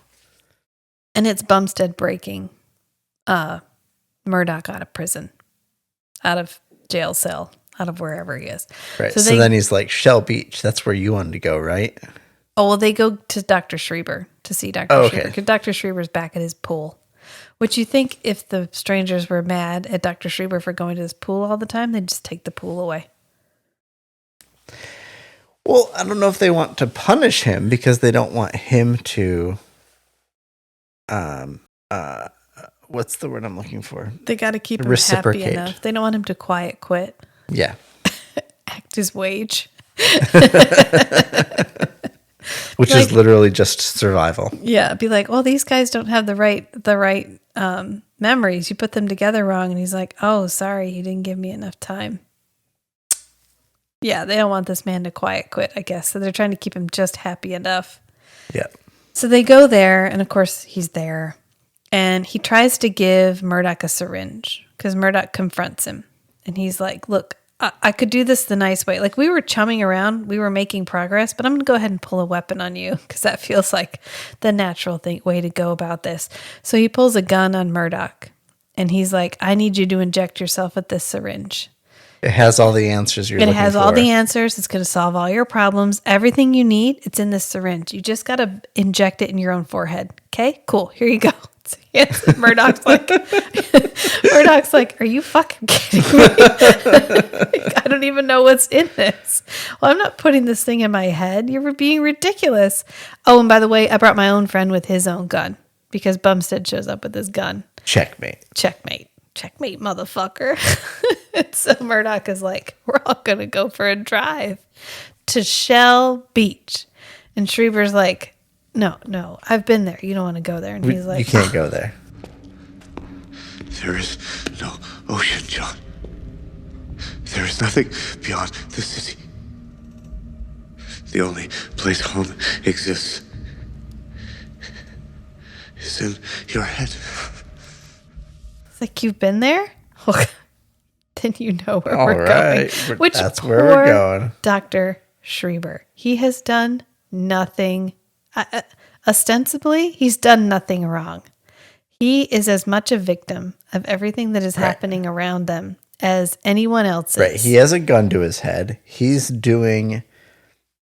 And it's Bumstead breaking Murdoch out of prison, out of jail cell, out of wherever he is. Right. So then he's like, Shell Beach, that's where you wanted to go, right? Oh, well, they go to Dr. Schreiber to see Dr. Oh, Schreiber, okay. because Dr. Schreiber's back at his pool. Which you think if the strangers were mad at Dr. Schreiber for going to his pool all the time, they'd just take the pool away. Well, I don't know if they want to punish him because they don't want him to, what's the word I'm looking for? They got to keep him happy Reciprocate. enough. They don't want him to quiet quit, Yeah. act his wage. Which is literally just survival. Yeah, be like, well, these guys don't have the right memories. You put them together wrong. And he's like, oh, sorry, you didn't give me enough time. Yeah, they don't want this man to quiet quit, I guess. So they're trying to keep him just happy enough. Yeah. So they go there, and of course he's there. And he tries to give Murdoch a syringe because Murdoch confronts him. And he's like, look, I could do this the nice way. Like, we were chumming around, we were making progress, but I'm going to go ahead and pull a weapon on you because that feels like the natural way to go about this. So he pulls a gun on Murdoch, and he's like, I need you to inject yourself with this syringe. It has all the answers you're looking for. It has all the answers. It's going to solve all your problems. Everything you need, it's in this syringe. You just got to inject it in your own forehead. Okay, cool. Here you go. Yes, Murdoch's like, are you fucking kidding me? I don't even know what's in this. Well, I'm not putting this thing in my head. You're being ridiculous. Oh, and by the way, I brought my own friend with his own gun because Bumstead shows up with his gun. Checkmate. Checkmate, motherfucker. And so Murdoch is like, we're all going to go for a drive to Shell Beach. And Schreiber's like, no, I've been there. You don't want to go there. And he's like, you can't go there. There is no ocean, John. There is nothing beyond the city. The only place home exists is in your head. It's like, you've been there? Well, then you know where All we're right. going. Which That's where we're going. Dr. Schreiber. He has done nothing. Ostensibly, he's done nothing wrong. He is as much a victim of everything that is happening around them as anyone else is. Right. He has a gun to his head. He's doing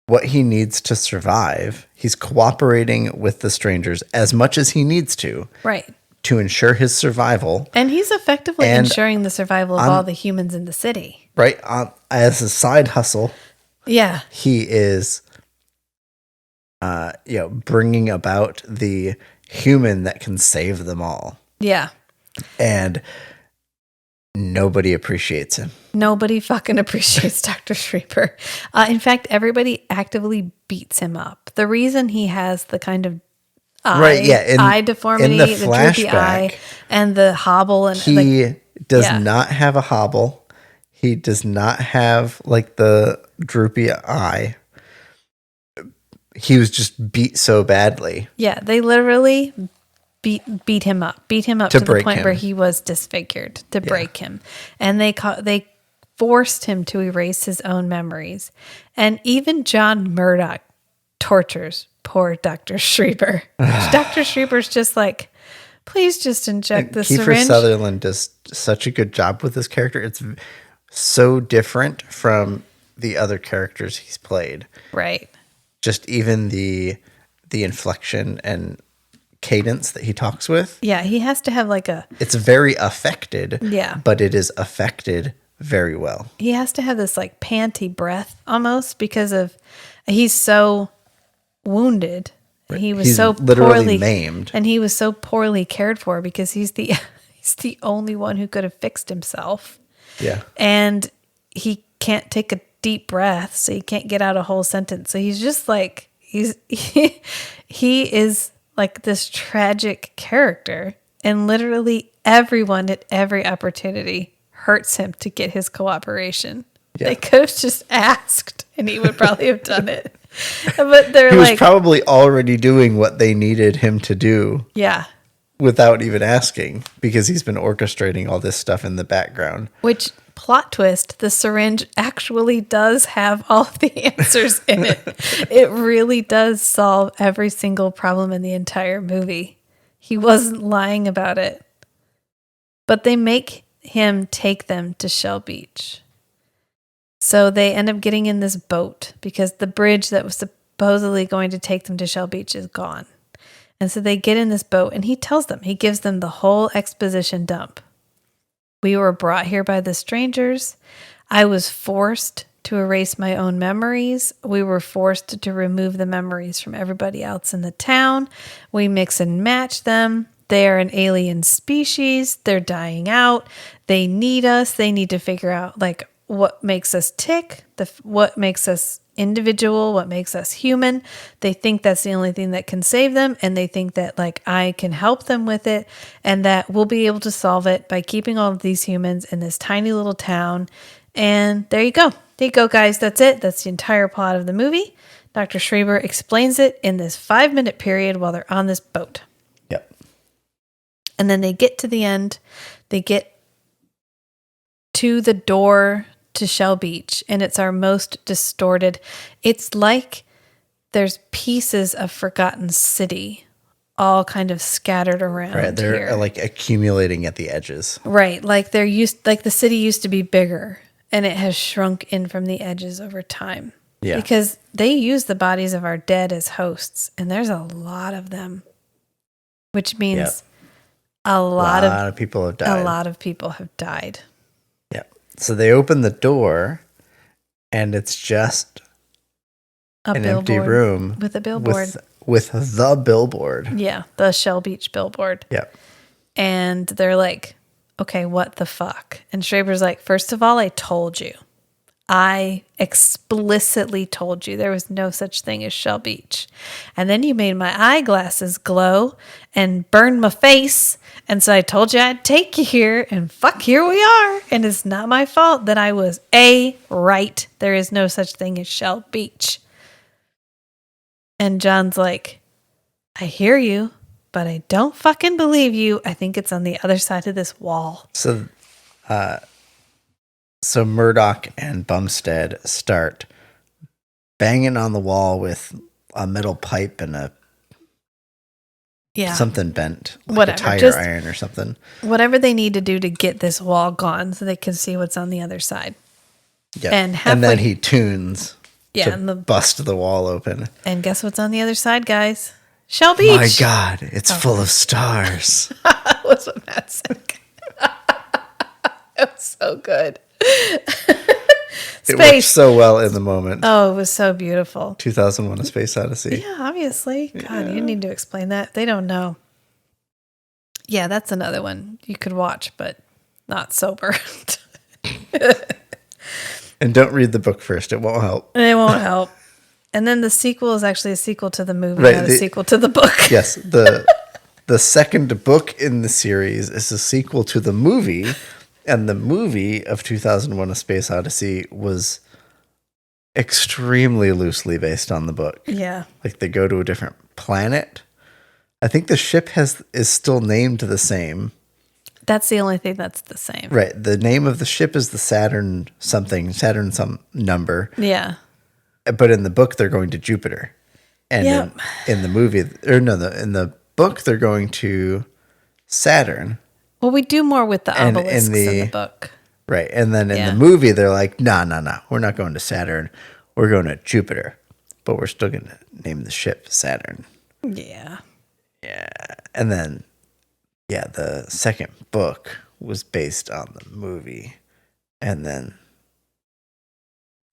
what he needs to survive. He's cooperating with the strangers as much as he needs to. Right. To ensure his survival. And he's effectively ensuring the survival of all the humans in the city. Right. As a side hustle. Yeah. He is bringing about the human that can save them all. Yeah. And nobody appreciates him. Nobody fucking appreciates Dr. Schreiber. In fact, everybody actively beats him up. The reason he has the kind of eye deformity, the droopy eye, and the hobble, and he does not have a hobble. He does not have like the droopy eye. He was just beat so badly. Yeah, they literally beat him up to the point where he was disfigured to break him, and they forced him to erase his own memories. And even John Murdoch tortures poor Dr. Schreiber. Dr. Schreiber's just like, please just inject the Kiefer syringe. Sutherland does such a good job with this character. It's so different from the other characters he's played. Right. Just even the inflection and cadence that he talks with. Yeah, he has to have like it's very affected. Yeah. But it is affected very well. He has to have this like panty breath almost because of he's so wounded. He was He's so literally poorly maimed. And he was so poorly cared for because he's the only one who could have fixed himself. Yeah. And he can't take a deep breath, so he can't get out a whole sentence. So he's just like, He is like this tragic character, and literally everyone at every opportunity hurts him to get his cooperation. Yeah. They could have just asked, and he would probably have done it. But they're He was like, probably already doing what they needed him to do yeah. without even asking, because he's been orchestrating all this stuff in the background. Which, plot twist, the syringe actually does have all of the answers in it. It really does solve every single problem in the entire movie. He wasn't lying about it. But they make him take them to Shell Beach. So they end up getting in this boat because the bridge that was supposedly going to take them to Shell Beach is gone. And so they get in this boat, and he tells them, he gives them the whole exposition dump. We were brought here by the strangers. I was forced to erase my own memories. We were forced to remove the memories from everybody else in the town. We mix and match them. They are an alien species. They're dying out. They need us. They need to figure out like what makes us tick, what makes us individual, what makes us human. They think that's the only thing that can save them, and they think that like I can help them with it, and that we'll be able to solve it by keeping all of these humans in this tiny little town. And there you go. There you go, guys. That's it. That's the entire plot of the movie. Dr. Schreiber explains it in this 5-minute period while they're on this boat. Yep. And then they get to the end. They get to the door to Shell Beach, and it's our most distorted. It's like there's pieces of Forgotten City all kind of scattered around. Right, they're here. like accumulating at the edges. Right, like the city used to be bigger, and it has shrunk in from the edges over time. Yeah, because they use the bodies of our dead as hosts, and there's a lot of them, which means a lot of people have died. A lot of people have died. So they open the door, and it's just an empty room with a billboard. With the billboard. Yeah, the Shell Beach billboard. Yep. And they're like, okay, what the fuck? And Schreiber's like, first of all, I told you. I explicitly told you there was no such thing as Shell Beach. And then you made my eyeglasses glow and burned my face. And so I told you I'd take you here, and fuck, here we are. And it's not my fault that I was right. There is no such thing as Shell Beach. And John's like, I hear you, but I don't fucking believe you. I think it's on the other side of this wall. So Murdoch and Bumstead start banging on the wall with a metal pipe and something bent, like whatever, a tire iron or something. Whatever they need to do to get this wall gone so they can see what's on the other side. Yeah, and then he tunes to bust the wall open. And guess what's on the other side, guys? Shell Beach. My God, it's full of stars. That's what Matt said. It was so good. It worked so well in the moment. Oh, it was so beautiful. 2001: A Space Odyssey. Yeah, obviously. God, you need to explain that. They don't know. Yeah, that's another one you could watch, but not sober. And don't read the book first. It won't help. It won't help. And then the sequel is actually a sequel to the movie, not a sequel to the book. Yes, the second book in the series is a sequel to the movie. And the movie of 2001: A Space Odyssey was extremely loosely based on the book. Yeah. Like they go to a different planet. I think the ship is still named the same. That's the only thing that's the same. Right. The name of the ship is the Saturn some number. Yeah. But in the book, they're going to Jupiter. And in the movie, in the book, they're going to Saturn. Well, we do more with the obelisks in the book. Right. And then in the movie, they're like, no. We're not going to Saturn. We're going to Jupiter. But we're still going to name the ship Saturn. Yeah. Yeah. And then, the second book was based on the movie. And then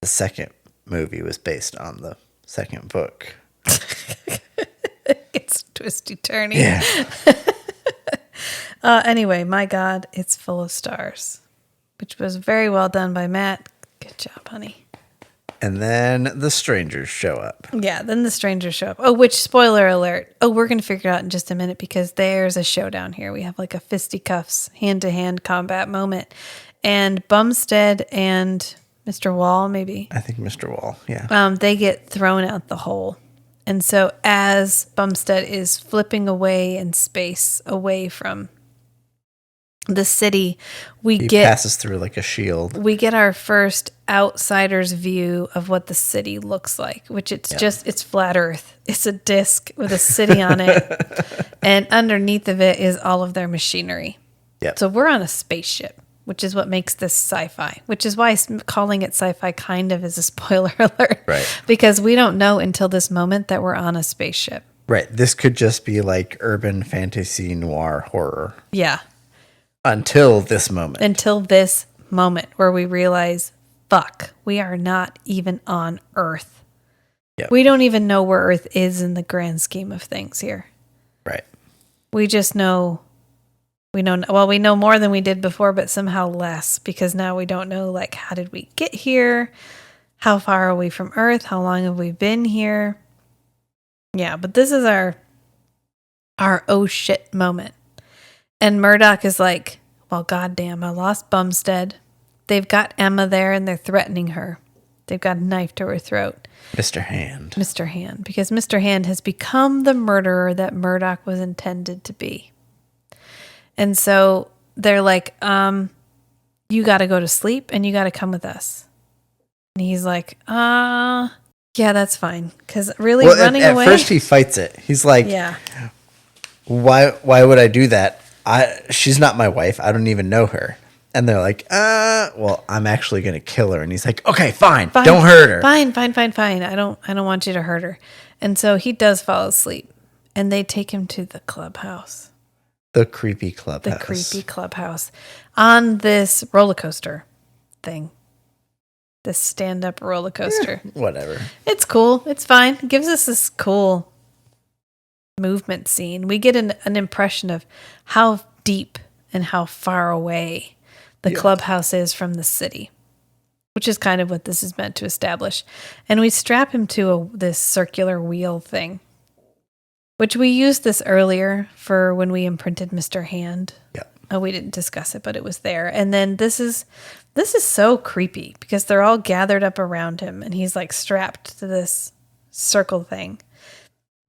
the second movie was based on the second book. It's twisty-turny. Yeah. Anyway, my God, it's full of stars, which was very well done by Matt. Good job, honey. And then the strangers show up. Yeah, then the strangers show up. Oh, which, spoiler alert. Oh, we're going to figure it out in just a minute because there's a showdown here. We have like a fisticuffs, hand-to-hand combat moment. And Bumstead and Mr. Wall, maybe? I think Mr. Wall, yeah. They get thrown out the hole. And so as Bumstead is flipping away in space, away from the city, he passes through like a shield. We get our first outsider's view of what the city looks like, which it's flat Earth. It's a disc with a city on it, and underneath of it is all of their machinery. Yep. So we're on a spaceship, which is what makes this sci-fi, which is why calling it sci-fi kind of is a spoiler alert. Right. Because we don't know until this moment that we're on a spaceship. Right. This could just be like urban fantasy noir horror. Yeah. Until this moment. Until this moment where we realize, fuck, we are not even on Earth. Yep. We don't even know where Earth is in the grand scheme of things here. Right. We just know, we know more than we did before, but somehow less, because now we don't know, like, how did we get here? How far are we from Earth? How long have we been here? Yeah, but this is our oh shit moment. And Murdoch is like, well, goddamn, I lost Bumstead. They've got Emma there and they're threatening her. They've got a knife to her throat. Mr. Hand. Mr. Hand. Because Mr. Hand has become the murderer that Murdoch was intended to be. And so they're like, you got to go to sleep and you got to come with us. And he's like, yeah, that's fine. Because really running away. At first he fights it. He's like, yeah. Why would I do that? She's not my wife. I don't even know her. And they're like, well, I'm actually going to kill her. And he's like, okay, fine. Don't hurt her. Fine. I don't want you to hurt her. And so he does fall asleep. And they take him to the clubhouse. The creepy clubhouse. On this roller coaster thing. This stand-up roller coaster. Whatever. It's cool. It's fine. It gives us this cool movement scene. We get an impression of how deep and how far away the clubhouse is from the city, which is kind of what this is meant to establish. And we strap him to this circular wheel thing, which we used this earlier for when we imprinted Mr. Hand. Yeah. Oh, we didn't discuss it, but it was there. And then this is so creepy because they're all gathered up around him and he's like strapped to this circle thing.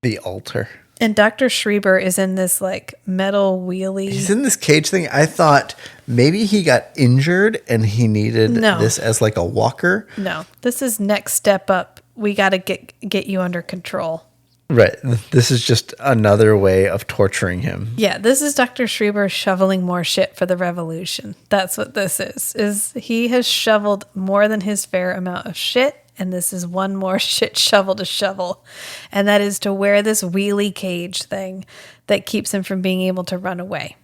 The altar. And Dr. Schreiber is in this like metal wheelie. He's in this cage thing. I thought maybe he got injured and he needed this as like a walker. No, this is next step up. We got to get you under control. Right. This is just another way of torturing him. Yeah, this is Dr. Schreiber shoveling more shit for the revolution. That's what this is he has shoveled more than his fair amount of shit. And this is one more shit shovel to shovel. And that is to wear this wheelie cage thing that keeps him from being able to run away.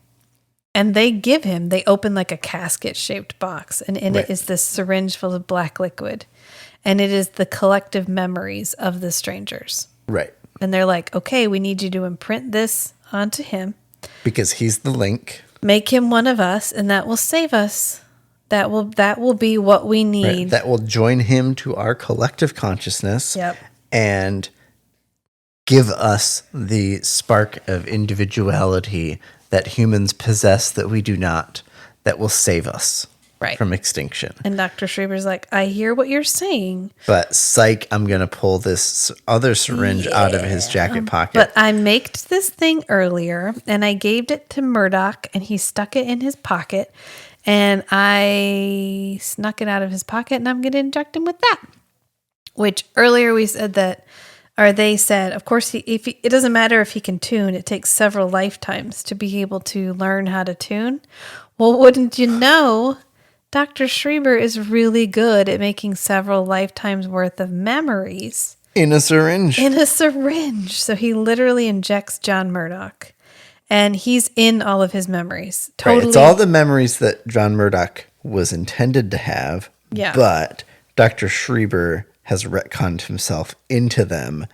And they open like a casket-shaped box. And in it is this syringe full of black liquid. And it is the collective memories of the strangers. Right. And they're like, okay, we need you to imprint this onto him. Because he's the link. Make him one of us, and that will save us. That will be what we need. Right. That will join him to our collective consciousness. Yep. And give us the spark of individuality that humans possess that we do not, that will save us from extinction. And Dr. Schreiber's like, I hear what you're saying. But psych, I'm going to pull this other syringe out of his jacket pocket. But I maked this thing earlier, and I gave it to Murdoch, and he stuck it in his pocket. And I snuck it out of his pocket, and I'm going to inject him with that. Which earlier we said that, or they said, of course, it doesn't matter if he can tune. It takes several lifetimes to be able to learn how to tune. Well, wouldn't you know, Dr. Schreiber is really good at making several lifetimes worth of memories. In a syringe. So he literally injects John Murdoch. And he's in all of his memories. Totally. Right. It's all the memories that John Murdoch was intended to have. Yeah. But Dr. Schreiber has retconned himself into them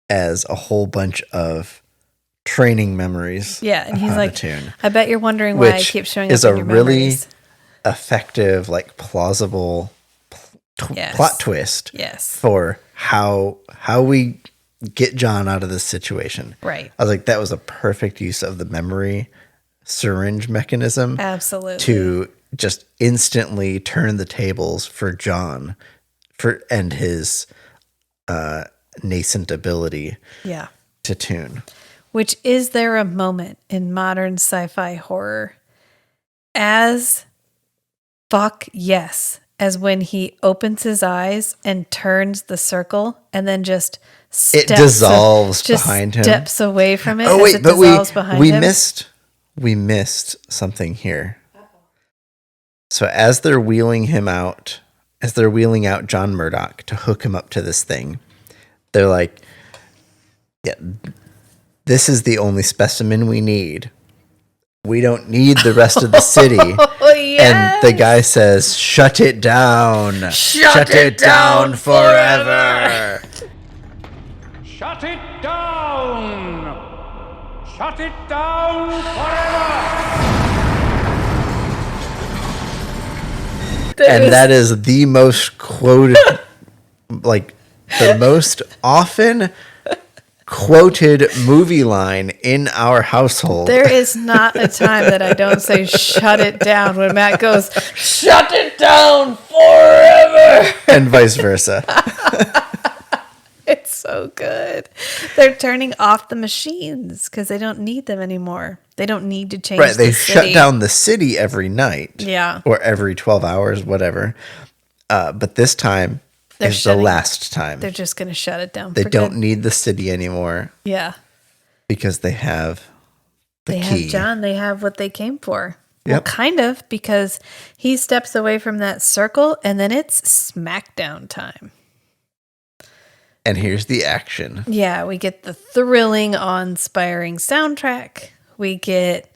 as a whole bunch of training memories. Yeah. And he's like, tune, I bet you're wondering why I keep showing up in your memories. Effective, like plausible plot twist. Yes. For how we get John out of this situation. Right. I was like, that was a perfect use of the memory syringe mechanism. Absolutely. To just instantly turn the tables for John and his nascent ability to tune. Which, is there a moment in modern sci-fi horror as fuck yes as when he opens his eyes and turns the circle and then just it dissolves behind him, steps away from it? Oh wait, but we him? missed something here. So as they're wheeling him out, as they're wheeling out John Murdoch to hook him up to this thing, they're like, yeah, this is the only specimen we need. We don't need the rest of the city. Yes. And the guy says, shut it down. Shut it down forever. Shut it down. Shut it down forever. And that is the most quoted, like the most often quoted movie line in our household. There is not a time that I don't say shut it down when Matt goes, shut it down forever. And vice versa. It's so good. They're turning off the machines because they don't need them anymore. They don't need to change Right, they the shut city. down the city every night. Yeah. Or every 12 hours, whatever. But this time is the last time. They're just going to shut it down. They for don't good. need the city anymore. Yeah. Because they have the key. Have John. They have what they came for. Yep. Well, kind of, because he steps away from that circle and then it's smackdown time. And here's the action. Yeah, we get the thrilling, awe-inspiring soundtrack. We get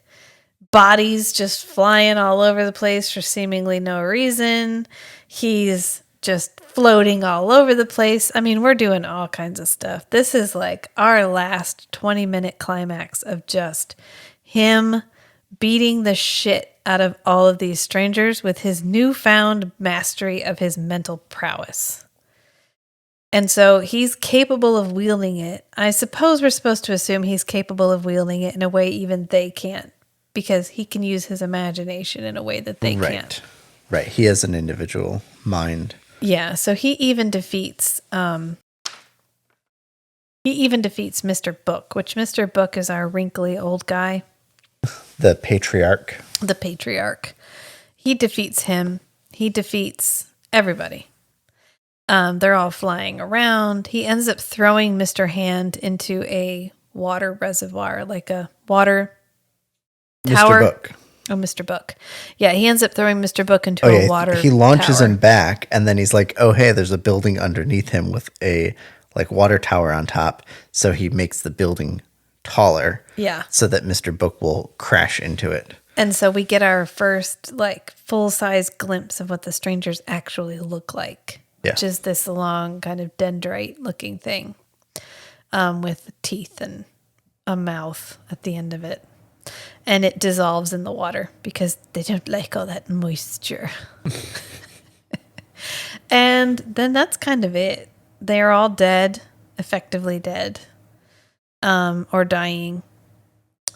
bodies just flying all over the place for seemingly no reason. He's just floating all over the place. I mean, we're doing all kinds of stuff. This is like our last 20-minute climax of just him beating the shit out of all of these strangers with his newfound mastery of his mental prowess. And so he's capable of wielding it. I suppose we're supposed to assume he's capable of wielding it in a way even they can't, because he can use his imagination in a way that they can't. Right. He has an individual mind. Yeah. So he even defeats Mr. Book, which Mr. Book is our wrinkly old guy. The patriarch. The patriarch. He defeats him. He defeats everybody. They're all flying around. He ends up throwing Mr. Hand into a water reservoir, like a water tower. Mr. Book. Oh, Mr. Book. Yeah, he ends up throwing Mr. Book into a water He launches tower. him back, and then he's like, oh, hey, there's a building underneath him with a like water tower on top. So he makes the building taller. Yeah. So that Mr. Book will crash into it. And so we get our first like full-size glimpse of what the strangers actually look like. Yeah. Which is this long kind of dendrite-looking thing with teeth and a mouth at the end of it. And it dissolves in the water because they don't like all that moisture. And then that's kind of it. They are all dead, effectively dead, or dying,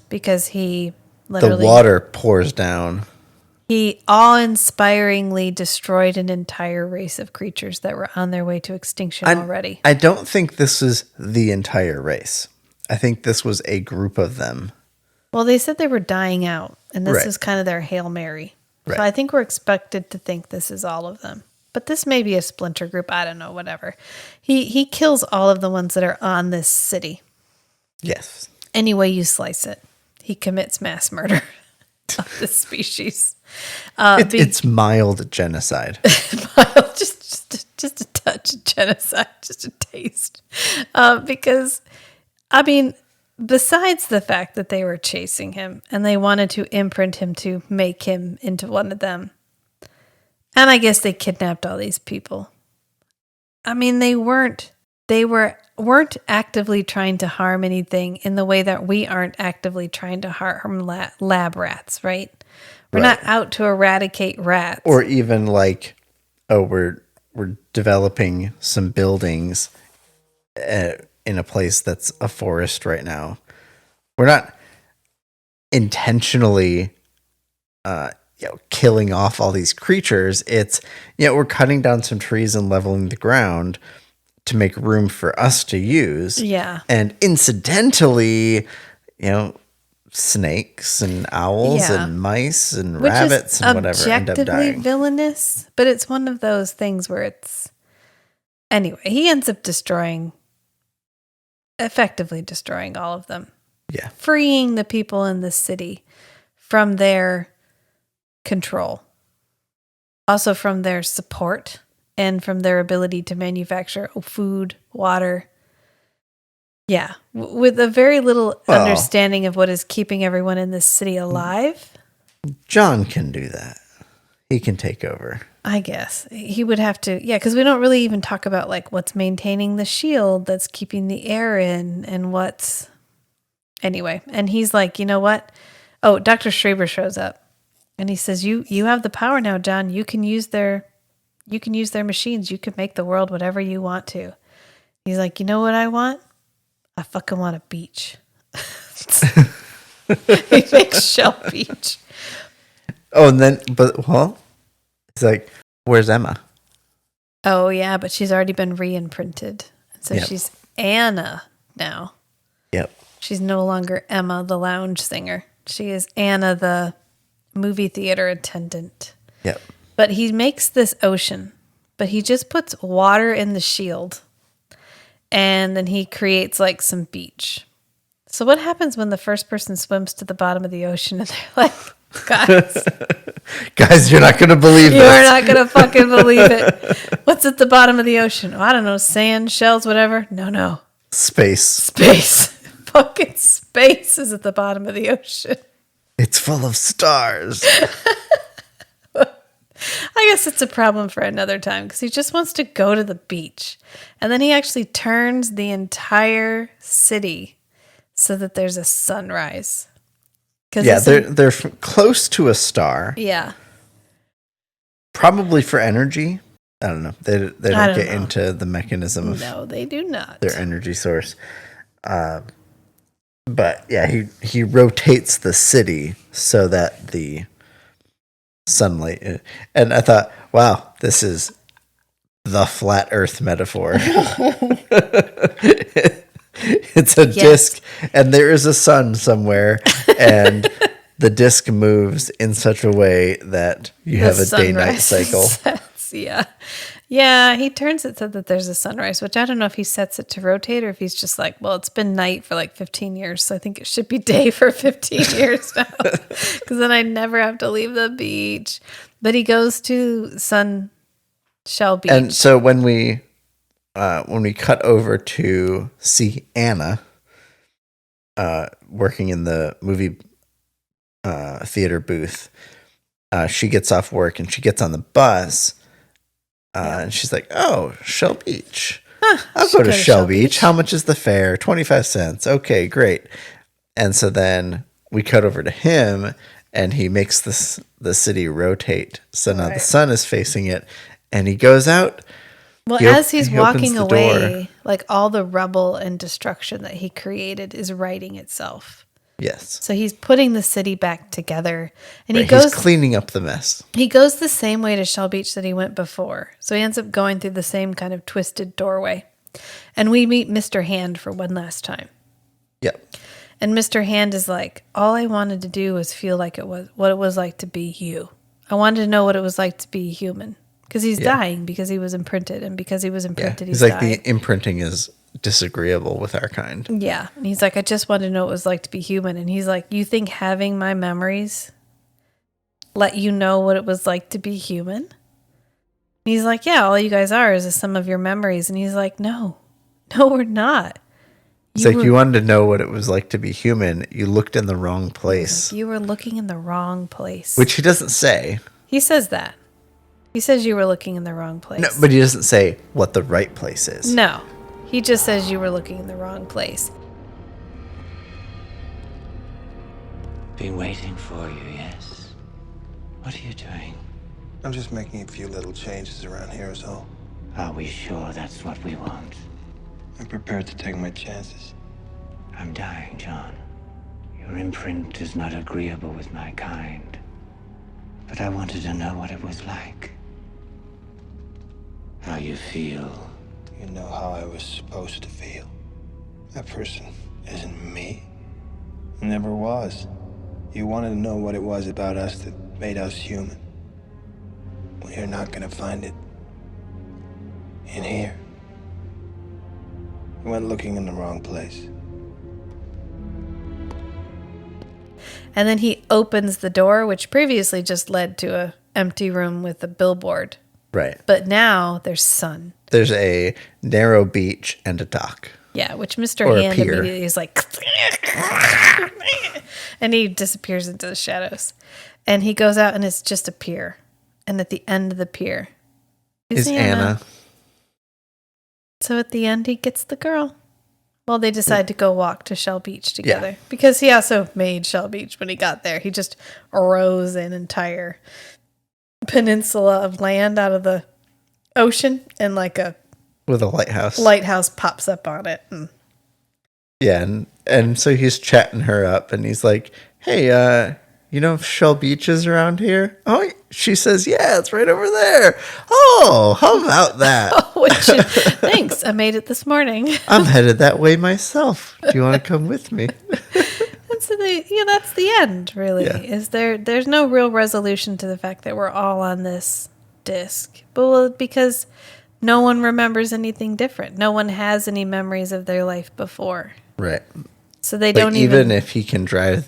because he literally... The water pours down. He awe-inspiringly destroyed an entire race of creatures that were on their way to extinction already. I don't think this is the entire race. I think this was a group of them. Well, they said they were dying out, and this Right. is kind of their Hail Mary. Right. So I think we're expected to think this is all of them. But this may be a splinter group. I don't know, whatever. He kills all of the ones that are on this city. Yes. Any way you slice it. He commits mass murder of this species. It's mild genocide. just a touch of genocide, just a taste. Because, I mean, besides the fact that they were chasing him and they wanted to imprint him to make him into one of them, and I guess they kidnapped all these people. I mean, they weren't actively trying to harm anything in the way that we aren't actively trying to harm lab rats, right? We're not out to eradicate rats. Or even like, oh, we're we're developing some buildings in a place that's a forest right now. We're not intentionally killing off all these creatures. It's we're cutting down some trees and leveling the ground to make room for us to use. Yeah. And incidentally, snakes and owls and mice and rabbits and whatever end up dying. Objectively villainous, but it's one of those things where it's... Anyway, he ends up effectively destroying all of them. Yeah. Freeing the people in the city from their control. Also from their support and from their ability to manufacture food, water. Yeah. With a very little understanding of what is keeping everyone in this city alive. John can do that. He can take over. I guess. He would have to, because we don't really even talk about like what's maintaining the shield that's keeping the air in and what's... Anyway, and he's like, you know what? Oh, Dr. Schreiber shows up. And he says, you have the power now, John. You can use their machines. You can make the world whatever you want to. He's like, you know what I want? I fucking want a beach. He makes Shell Beach. Oh, and then, it's like, where's Emma? Oh, yeah, but she's already been re-imprinted. So she's Anna now. Yep. She's no longer Emma, the lounge singer. She is Anna, the movie theater attendant. Yep. But he makes this ocean, but he just puts water in the shield. And then he creates like some beach. So what happens when the first person swims to the bottom of the ocean and they're like, guys, you're not going to believe this. You're not going to fucking believe it. What's at the bottom of the ocean? Oh, I don't know, sand, shells, whatever. No. Space. Fucking space is at the bottom of the ocean. It's full of stars. I guess it's a problem for another time because he just wants to go to the beach. And then he actually turns the entire city so that there's a sunrise. Yeah, they're close to a star. Yeah. Probably for energy. I don't know. They don't get into the mechanism of... No, they do not. Their energy source. But yeah, he rotates the city so that the sunlight... And I thought, wow, this is the flat earth metaphor. It's a disc, and there is a sun somewhere, and the disc moves in such a way that you have a day-night cycle. Yeah, he turns it so that there's a sunrise, which I don't know if he sets it to rotate or if he's just like, well, it's been night for like 15 years, so I think it should be day for 15 years now, because then I never have to leave the beach. But he goes to Shell Beach. And so when we cut over to see Anna working in the movie theater booth, she gets off work and she gets on the bus and she's like, oh, Shell Beach. I'll go to Shell Beach. How much is the fare? 25 cents. Okay, great. And so then we cut over to him and he makes the city rotate. So now the sun is facing it and he goes out. Well, as he's walking away, like all the rubble and destruction that he created is righting itself. Yes. So he's putting the city back together, and he's cleaning up the mess. He goes the same way to Shell Beach that he went before. So he ends up going through the same kind of twisted doorway. And we meet Mr. Hand for one last time. Yep. And Mr. Hand is like, all I wanted to do was feel like it was what it was like to be you. I wanted to know what it was like to be human. Because he's dying because he was imprinted, and because he was imprinted, he's like, dying. the imprinting is disagreeable with our kind. Yeah. And he's like, I just wanted to know what it was like to be human. And he's like, you think having my memories let you know what it was like to be human? And he's like, yeah, all you guys are is a sum of your memories. And he's like, no, we're not. It's like, you wanted to know what it was like to be human. You looked in the wrong place. You were looking in the wrong place. Which he doesn't say. He says that. He says you were looking in the wrong place. No, but he doesn't say what the right place is. No. He just says you were looking in the wrong place. Been waiting for you, yes? What are you doing? I'm just making a few little changes around here is all. Are we sure that's what we want? I'm prepared to take my chances. I'm dying, John. Your imprint is not agreeable with my kind. But I wanted to know what it was like. How you feel. You know how I was supposed to feel. That person isn't me. It never was. You wanted to know what it was about us that made us human. Well, you're not gonna find it in here. You went looking in the wrong place. And then he opens the door, which previously just led to a empty room with a billboard. Right. But now there's sun. There's a narrow beach and a dock. Yeah, which Mr. Or a Hand pier. immediately is like, and he disappears into the shadows. And he goes out and it's just a pier. And at the end of the pier is Anna. So at the end, he gets the girl. Well, they decide to go walk to Shell Beach together. Because he also made Shell Beach when he got there. He just arose an entire peninsula of land out of the ocean and like a With a lighthouse. lighthouse pops up on it. Yeah, and so he's chatting her up and he's like, hey, you know if Shell Beach is around here? Oh, she says, yeah, it's right over there. Oh, how about that? Thanks, I made it this morning. I'm headed that way myself. Do you want to come with me? And so that's the end, really. Yeah. Is there's no real resolution to the fact that we're all on this disc. But because no one remembers anything different. No one has any memories of their life before. Right. So they But don't even if he can drive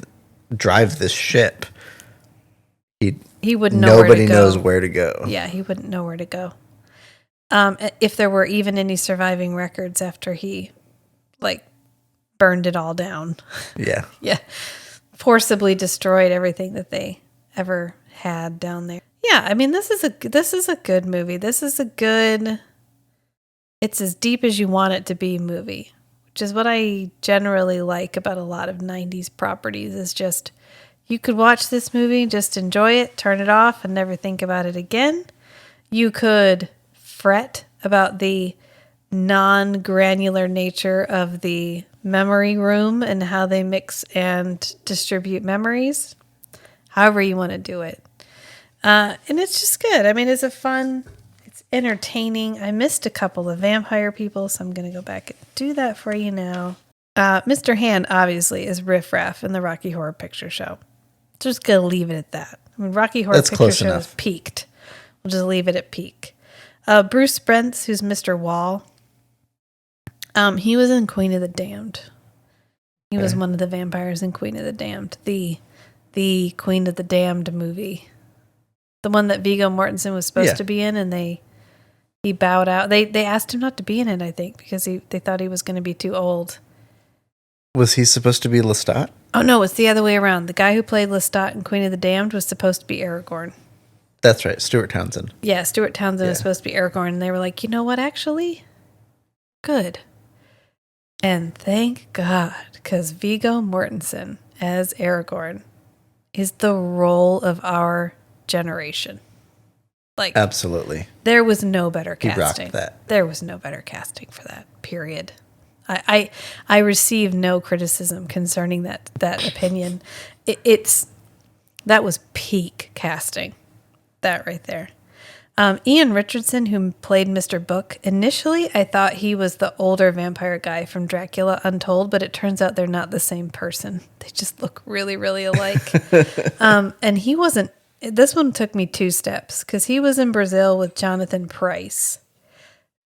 this ship, he wouldn't know where to go. Nobody knows where to go. Yeah, he wouldn't know where to go. If there were even any surviving records after he, burned it all down. Yeah. Yeah. Forcibly destroyed everything that they ever had down there. Yeah, I mean, this is a good movie. This is it's as deep as you want it to be movie, which is what I generally like about a lot of 90s properties is just, you could watch this movie, just enjoy it, turn it off, and never think about it again. You could fret about the non-granular nature of the memory room and how they mix and distribute memories, however you want to do it. And it's just good. I mean, it's entertaining. I missed a couple of vampire people, so I'm going to go back and do that for you now. Mr. Hand, obviously, is Riff Raff in the Rocky Horror Picture Show. Just going to leave it at that. I mean, Rocky Horror Picture Show has peaked. We'll just leave it at peak. Bruce Spence, who's Mr. Wall, he was in Queen of the Damned. He was one of the vampires in Queen of the Damned, the Queen of the Damned movie. The one that Viggo Mortensen was supposed to be in, and he bowed out. They asked him not to be in it, I think, because they thought he was going to be too old. Was he supposed to be Lestat? Oh, no, it's the other way around. The guy who played Lestat in Queen of the Damned was supposed to be Aragorn. That's right, Stuart Townsend. Yeah, Stuart Townsend was supposed to be Aragorn, and they were like, you know what, actually? Good. And thank God, because Viggo Mortensen as Aragorn is the role of our generation. Absolutely. There was no better casting. He rocked that. There was no better casting for that, period. I received no criticism concerning that opinion. That was peak casting. That right there. Ian Richardson, who played Mr. Book, initially I thought he was the older vampire guy from Dracula Untold, but it turns out they're not the same person. They just look really, really alike. And he wasn't. This one took me 2 steps because he was in Brazil with Jonathan Pryce,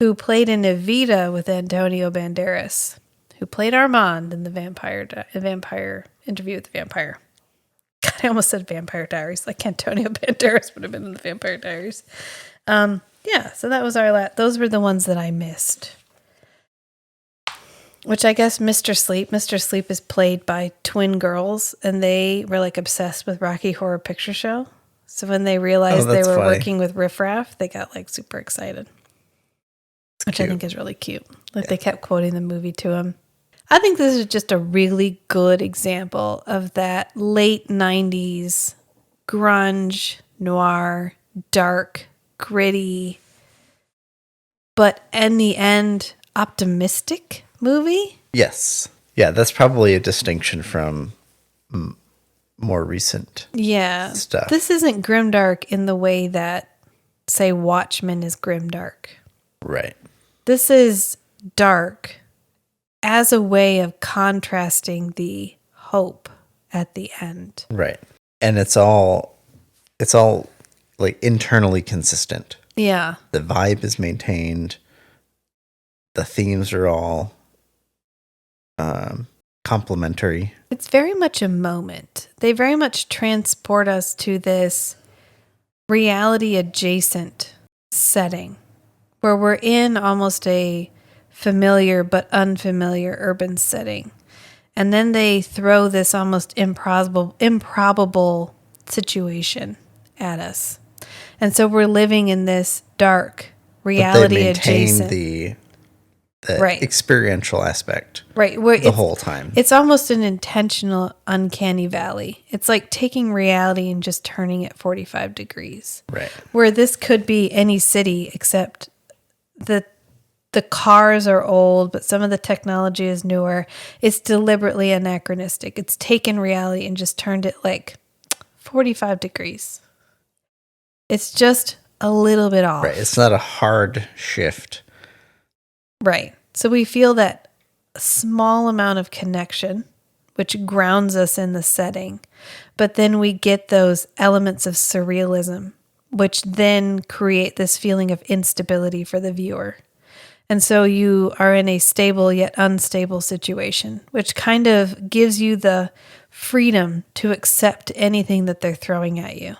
who played in Evita with Antonio Banderas, who played Armand in the Vampire Interview with the Vampire. God, I almost said Vampire Diaries. Like Antonio Banderas would have been in the Vampire Diaries. So that was those were the ones that I missed. Which I guess Mr. Sleep is played by twin girls, and they were obsessed with Rocky Horror Picture Show. So when they realized they were working with Riff Raff, they got super excited. Which I think is really cute. They kept quoting the movie to him. I think this is just a really good example of that late 90s grunge, noir, dark, gritty, but in the end, optimistic movie. Yes. Yeah, that's probably a distinction from more recent stuff. This isn't grimdark in the way that, say, Watchmen is grimdark. Right. This is dark as a way of contrasting the hope at the end. Right. And it's all like internally consistent. Yeah. The vibe is maintained. The themes are all complementary. It's very much a moment. They very much transport us to this reality adjacent setting where we're in almost a familiar but unfamiliar urban setting. And then they throw this almost improbable situation at us. And so we're living in this dark reality adjacent. The right. experiential aspect. Right. The whole time. It's almost an intentional uncanny valley. It's like taking reality and just turning it 45 degrees. Right. Where this could be any city except the cars are old, but some of the technology is newer. It's deliberately anachronistic. It's taken reality and just turned it like 45 degrees. It's just a little bit off. Right. It's not a hard shift. Right. So we feel that small amount of connection, which grounds us in the setting. But then we get those elements of surrealism, which then create this feeling of instability for the viewer. And so you are in a stable yet unstable situation, which kind of gives you the freedom to accept anything that they're throwing at you.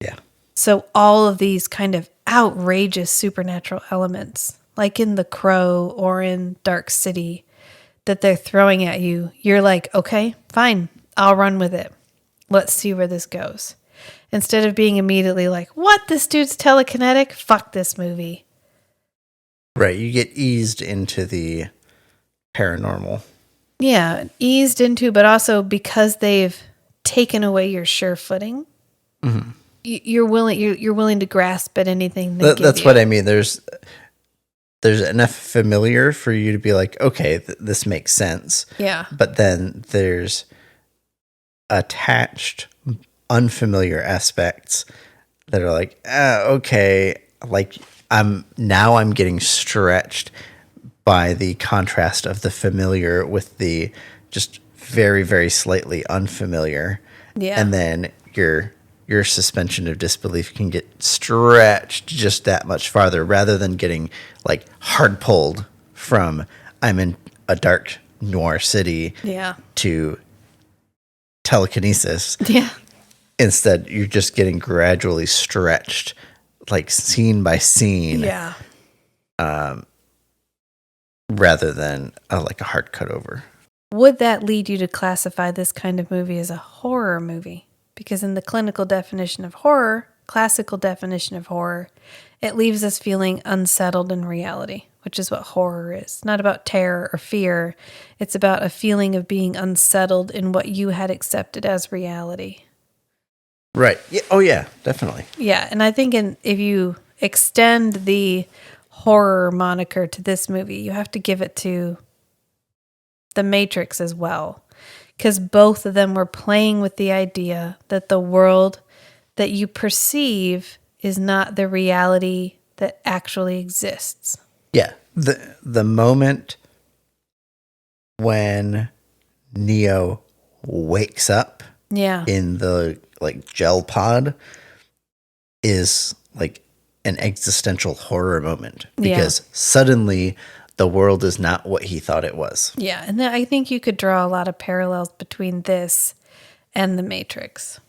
Yeah. So all of these kind of outrageous supernatural elements, like in The Crow or in Dark City, that they're throwing at you, you're like, okay, fine, I'll run with it. Let's see where this goes. Instead of being immediately like, what, this dude's telekinetic? Fuck this movie. Right, you get eased into the paranormal. Yeah, eased into, but also because they've taken away your sure footing, you're willing to grasp at anything they give That's you. what I mean. There's enough familiar for you to be like, okay, this makes sense. Yeah. But then there's attached unfamiliar aspects that are like, okay, like I'm getting stretched by the contrast of the familiar with the just very, very slightly unfamiliar. Yeah. And then your suspension of disbelief can get stretched just that much farther rather than getting like hard pulled from I'm in a dark noir city to telekinesis. Yeah. Instead, you're just getting gradually stretched, like scene by scene. Yeah. Rather than like a hard cut over. Would that lead you to classify this kind of movie as a horror movie? Because in the classical definition of horror, it leaves us feeling unsettled in reality, which is what horror is. It's not about terror or fear. It's about a feeling of being unsettled in what you had accepted as reality. Right. Yeah. Oh, yeah, definitely. Yeah, and I think if you extend the horror moniker to this movie, you have to give it to The Matrix as well. Because both of them were playing with the idea that the world that you perceive is not the reality that actually exists. Yeah. The moment when Neo wakes up in the like gel pod is like an existential horror moment because suddenly the world is not what he thought it was. Yeah, and I think you could draw a lot of parallels between this and The Matrix.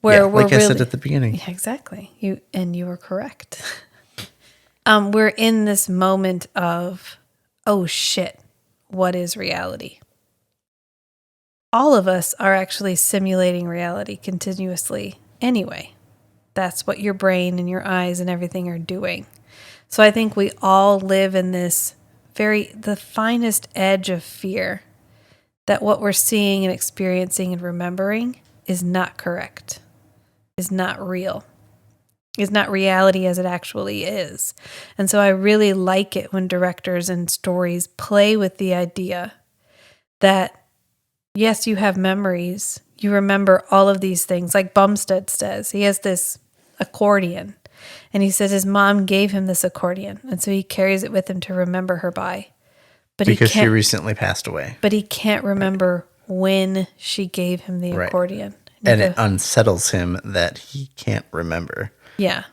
Where we're I said at the beginning. Yeah, exactly. You were correct. We're in this moment of, oh shit, what is reality? All of us are actually simulating reality continuously anyway. That's what your brain and your eyes and everything are doing. So I think we all live in this the finest edge of fear that what we're seeing and experiencing and remembering is not correct, is not real. is not reality as it actually is. And so I really like it when directors and stories play with the idea that, yes, you have memories. You remember all of these things. Like Bumstead says, he has this accordion. And he says his mom gave him this accordion. And so he carries it with him to remember her by. But because she recently passed away. But he can't remember when she gave him the accordion. And it unsettles him that he can't remember. Yeah.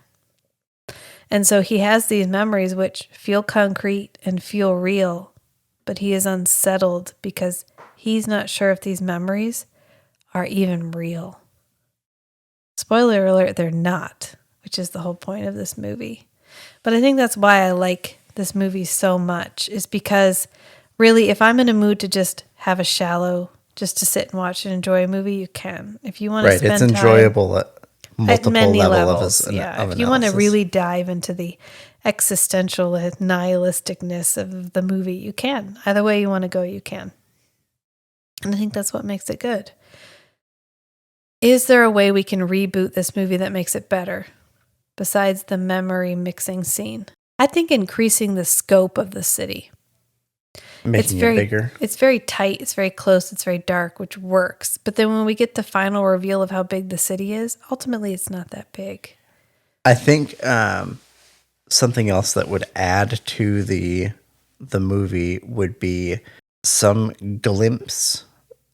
And so he has these memories which feel concrete and feel real, but he is unsettled because he's not sure if these memories are even real. Spoiler alert, they're not, which is the whole point of this movie. But I think that's why I like this movie so much, is because really, if I'm in a mood to just have a shallow, just to sit and watch and enjoy a movie, you can. If you want to spend it's enjoyable time, at multiple many levels of analysis. If you want to really dive into the existential nihilisticness of the movie, you can. Either way you want to go, you can. And I think that's what makes it good. Is there a way we can reboot this movie that makes it better, besides the memory mixing scene? I think increasing the scope of the city. Making it bigger. It's very tight, it's very close, it's very dark, which works. But then when we get the final reveal of how big the city is, ultimately it's not that big. I think something else that would add to the movie would be some glimpse,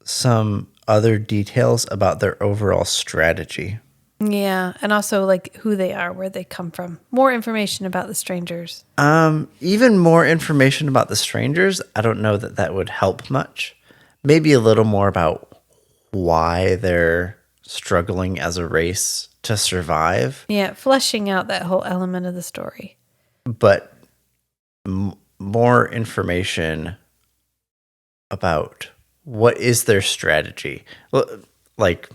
some other details about their overall strategy. Yeah, and also like who they are, where they come from. More information about the strangers. Even more information about the strangers. I don't know that would help much. Maybe a little more about why they're struggling as a race to survive. Yeah, fleshing out that whole element of the story. But more information about what is their strategy. Like,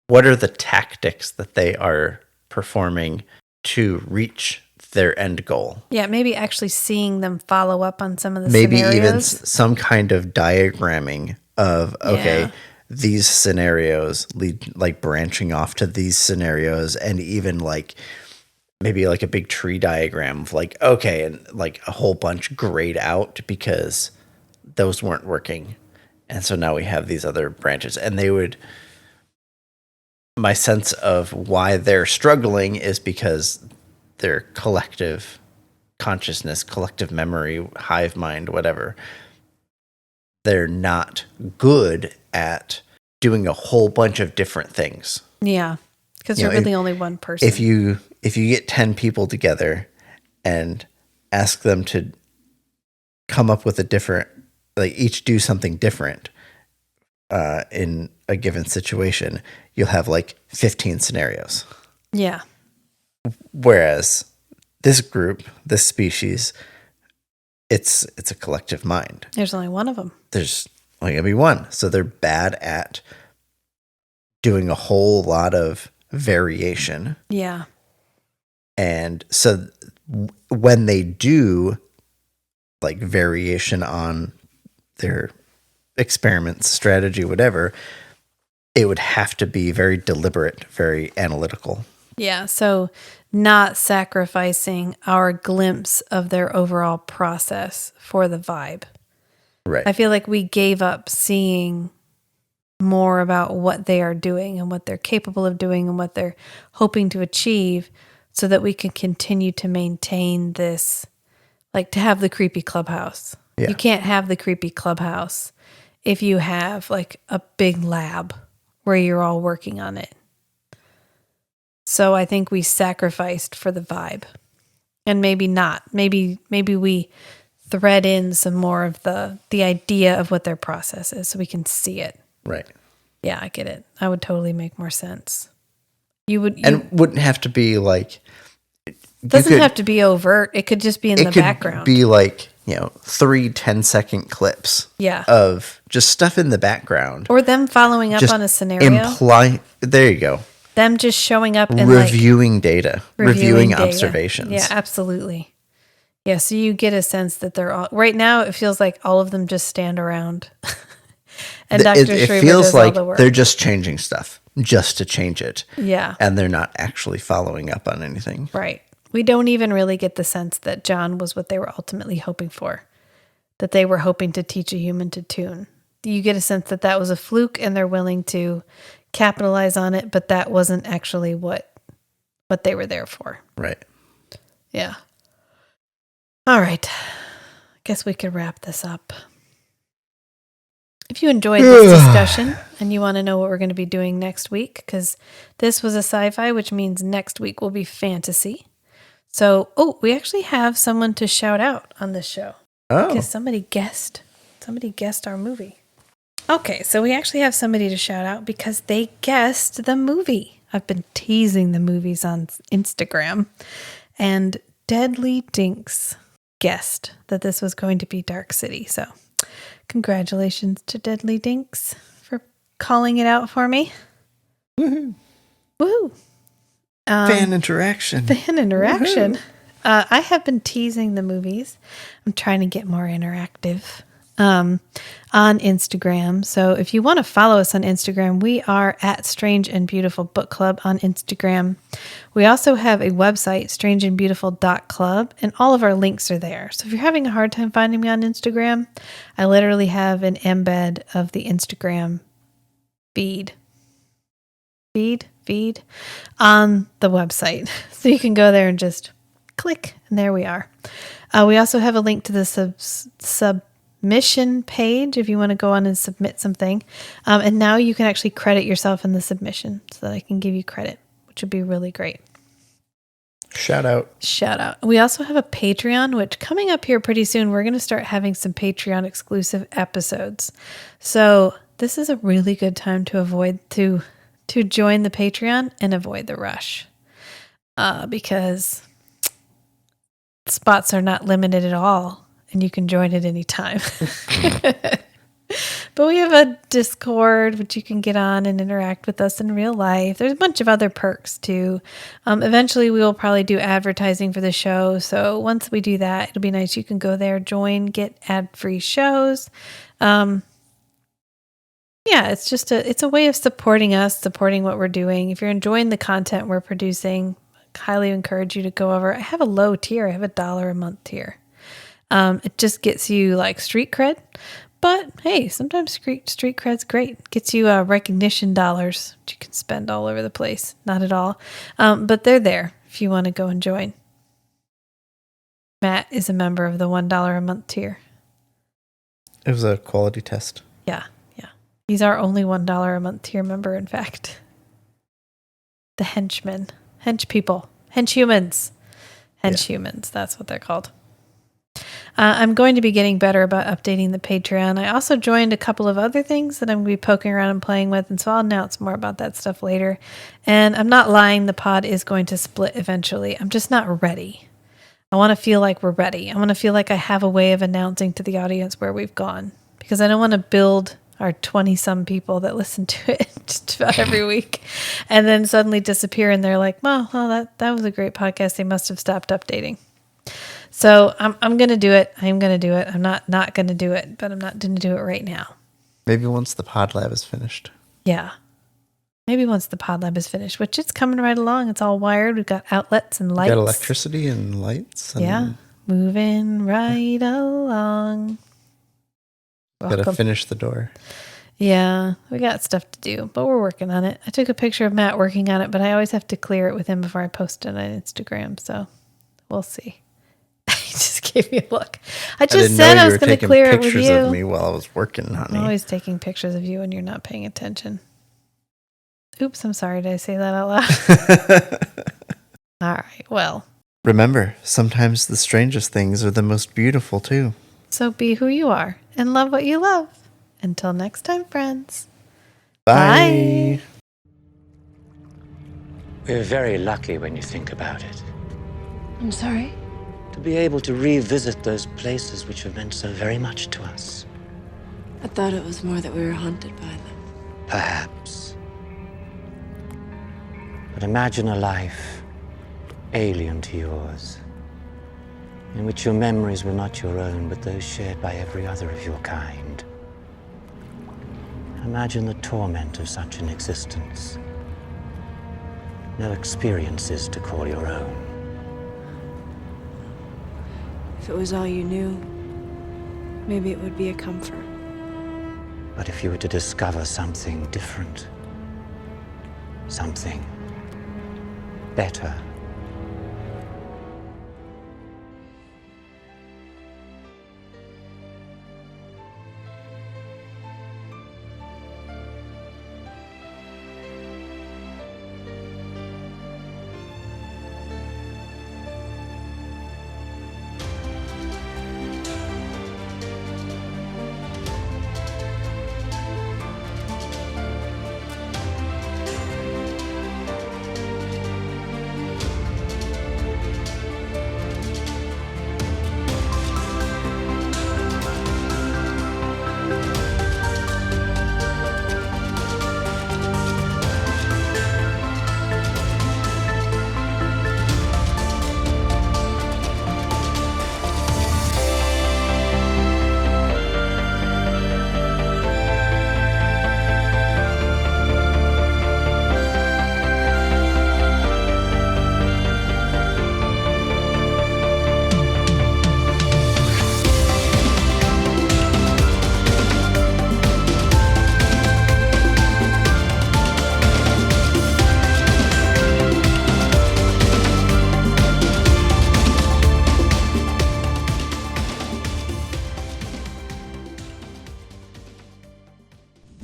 what are the tactics that they are performing to reach their end goal? Yeah, maybe actually seeing them follow up on some of the maybe scenarios. Even some kind of diagramming of, okay, these scenarios lead, like branching off to these scenarios, and even like maybe like a big tree diagram of like, okay, and like a whole bunch grayed out because those weren't working. And so now we have these other branches, and they would... My sense of why they're struggling is because their collective consciousness, collective memory, hive mind, whatever, they're not good at doing a whole bunch of different things. Yeah, because you're really only one person. If you get 10 people together and ask them to come up with a different, like each do something different in a given situation, you'll have like 15 scenarios. Yeah. Whereas this group, this species, it's a collective mind. There's only one of them. There's only gonna be one. So they're bad at doing a whole lot of variation. Yeah. And so when they do like variation on their experiments, strategy, whatever, it would have to be very deliberate, very analytical. Yeah, so not sacrificing our glimpse of their overall process for the vibe. Right. I feel like we gave up seeing more about what they are doing and what they're capable of doing and what they're hoping to achieve so that we can continue to maintain this, like to have the creepy clubhouse. Yeah. You can't have the creepy clubhouse if you have like a big lab where you're all working on it. So I think we sacrificed for the vibe. And maybe not. Maybe we thread in some more of the idea of what their process is so we can see it. Right. Yeah, I get it. That would totally make more sense. And wouldn't have to be like... Doesn't have to be overt. It could just be in the background. It could be like, 3 10-second clips of just stuff in the background. Or them following up just on a scenario. There you go. Them just showing up and reviewing data. Reviewing observations. Yeah, absolutely. Yeah, so you get a sense that they're all... Right now, it feels like all of them just stand around. And Dr. Schreiber feels does like all the work. They're just changing stuff. just to change it. Yeah. And they're not actually following up on anything. Right. We don't even really get the sense that John was what they were ultimately hoping for, that they were hoping to teach a human to tune. You get a sense that that was a fluke and they're willing to capitalize on it, but that wasn't actually what they were there for. Right. Yeah. All right. I guess we could wrap this up. If you enjoyed this discussion and you want to know what we're going to be doing next week, because this was a sci-fi, which means next week will be fantasy. So, we actually have someone to shout out on this show. Oh. Because somebody guessed our movie. Okay, so we actually have somebody to shout out because they guessed the movie. I've been teasing the movies on Instagram, and Deadly Dinks guessed that this was going to be Dark City. So, congratulations to Deadly Dinks for calling it out for me. Woohoo! Woohoo! Fan interaction. Woohoo. I have been teasing the movies. I'm trying to get more interactive on Instagram. So if you want to follow us on Instagram, we are at Strange and Beautiful Book Club on Instagram. We also have a website, strangeandbeautiful.club, and all of our links are there. So if you're having a hard time finding me on Instagram, I literally have an embed of the Instagram feed on the website. So you can go there and just click, and there we are. We also have a link to the submission page if you want to go on and submit something. And now you can actually credit yourself in the submission so that I can give you credit, which would be really great. Shout out. We also have a Patreon, which coming up here pretty soon, we're going to start having some Patreon exclusive episodes. So this is a really good time to join the Patreon and avoid the rush. Because spots are not limited at all, and you can join at any time. But we have a Discord, which you can get on and interact with us in real life. There's a bunch of other perks, too. Eventually, we will probably do advertising for the show. So once we do that, it'll be nice. You can go there, join, get ad-free shows. Yeah, it's just it's a way of supporting us, supporting what we're doing. If you're enjoying the content we're producing, I highly encourage you to go over. I have a low tier. I have $1 a month tier. It just gets you like street cred. But hey, sometimes street cred's great. It gets you recognition dollars, which you can spend all over the place. Not at all. But they're there if you want to go and join. Matt is a member of the $1 a month tier. It was a quality test. Yeah. He's our only $1 a month tier member, in fact. The henchmen. Hench people. Hench humans. Humans. That's what they're called. I'm going to be getting better about updating the Patreon. I also joined a couple of other things that I'm going to be poking around and playing with, and so I'll announce more about that stuff later. And I'm not lying, the pod is going to split eventually. I'm just not ready. I want to feel like we're ready. I want to feel like I have a way of announcing to the audience where we've gone, because I don't want to build our 20-some people that listen to it just about every week and then suddenly disappear, and they're like, well, that was a great podcast. They must have stopped updating. So I'm going to do it. I'm going to do it. I'm not going to do it, but I'm not going to do it right now. Maybe once the pod lab is finished. Yeah. Maybe once the pod lab is finished, which it's coming right along. It's all wired. We've got outlets and lights. Got electricity and lights. And yeah. Moving right along. Got to finish the door. Yeah. We got stuff to do, but we're working on it. I took a picture of Matt working on it, but I always have to clear it with him before I post it on Instagram. So we'll see. He just gave me a look. I just said I was going to clear it with you. Pictures of me while I was working, honey. I'm always taking pictures of you when you're not paying attention. Oops, I'm sorry. Did I say that out loud? All right. Well. Remember, sometimes the strangest things are the most beautiful, too. So be who you are and love what you love. Until next time, friends. Bye. We're very lucky when you think about it. I'm sorry? To be able to revisit those places which have meant so very much to us. I thought it was more that we were haunted by them. Perhaps. But imagine a life alien to yours, in which your memories were not your own, but those shared by every other of your kind. Imagine the torment of such an existence. No experiences to call your own. If it was all you knew, maybe it would be a comfort. But if you were to discover something different, something better,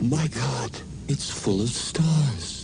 My God, it's full of stars.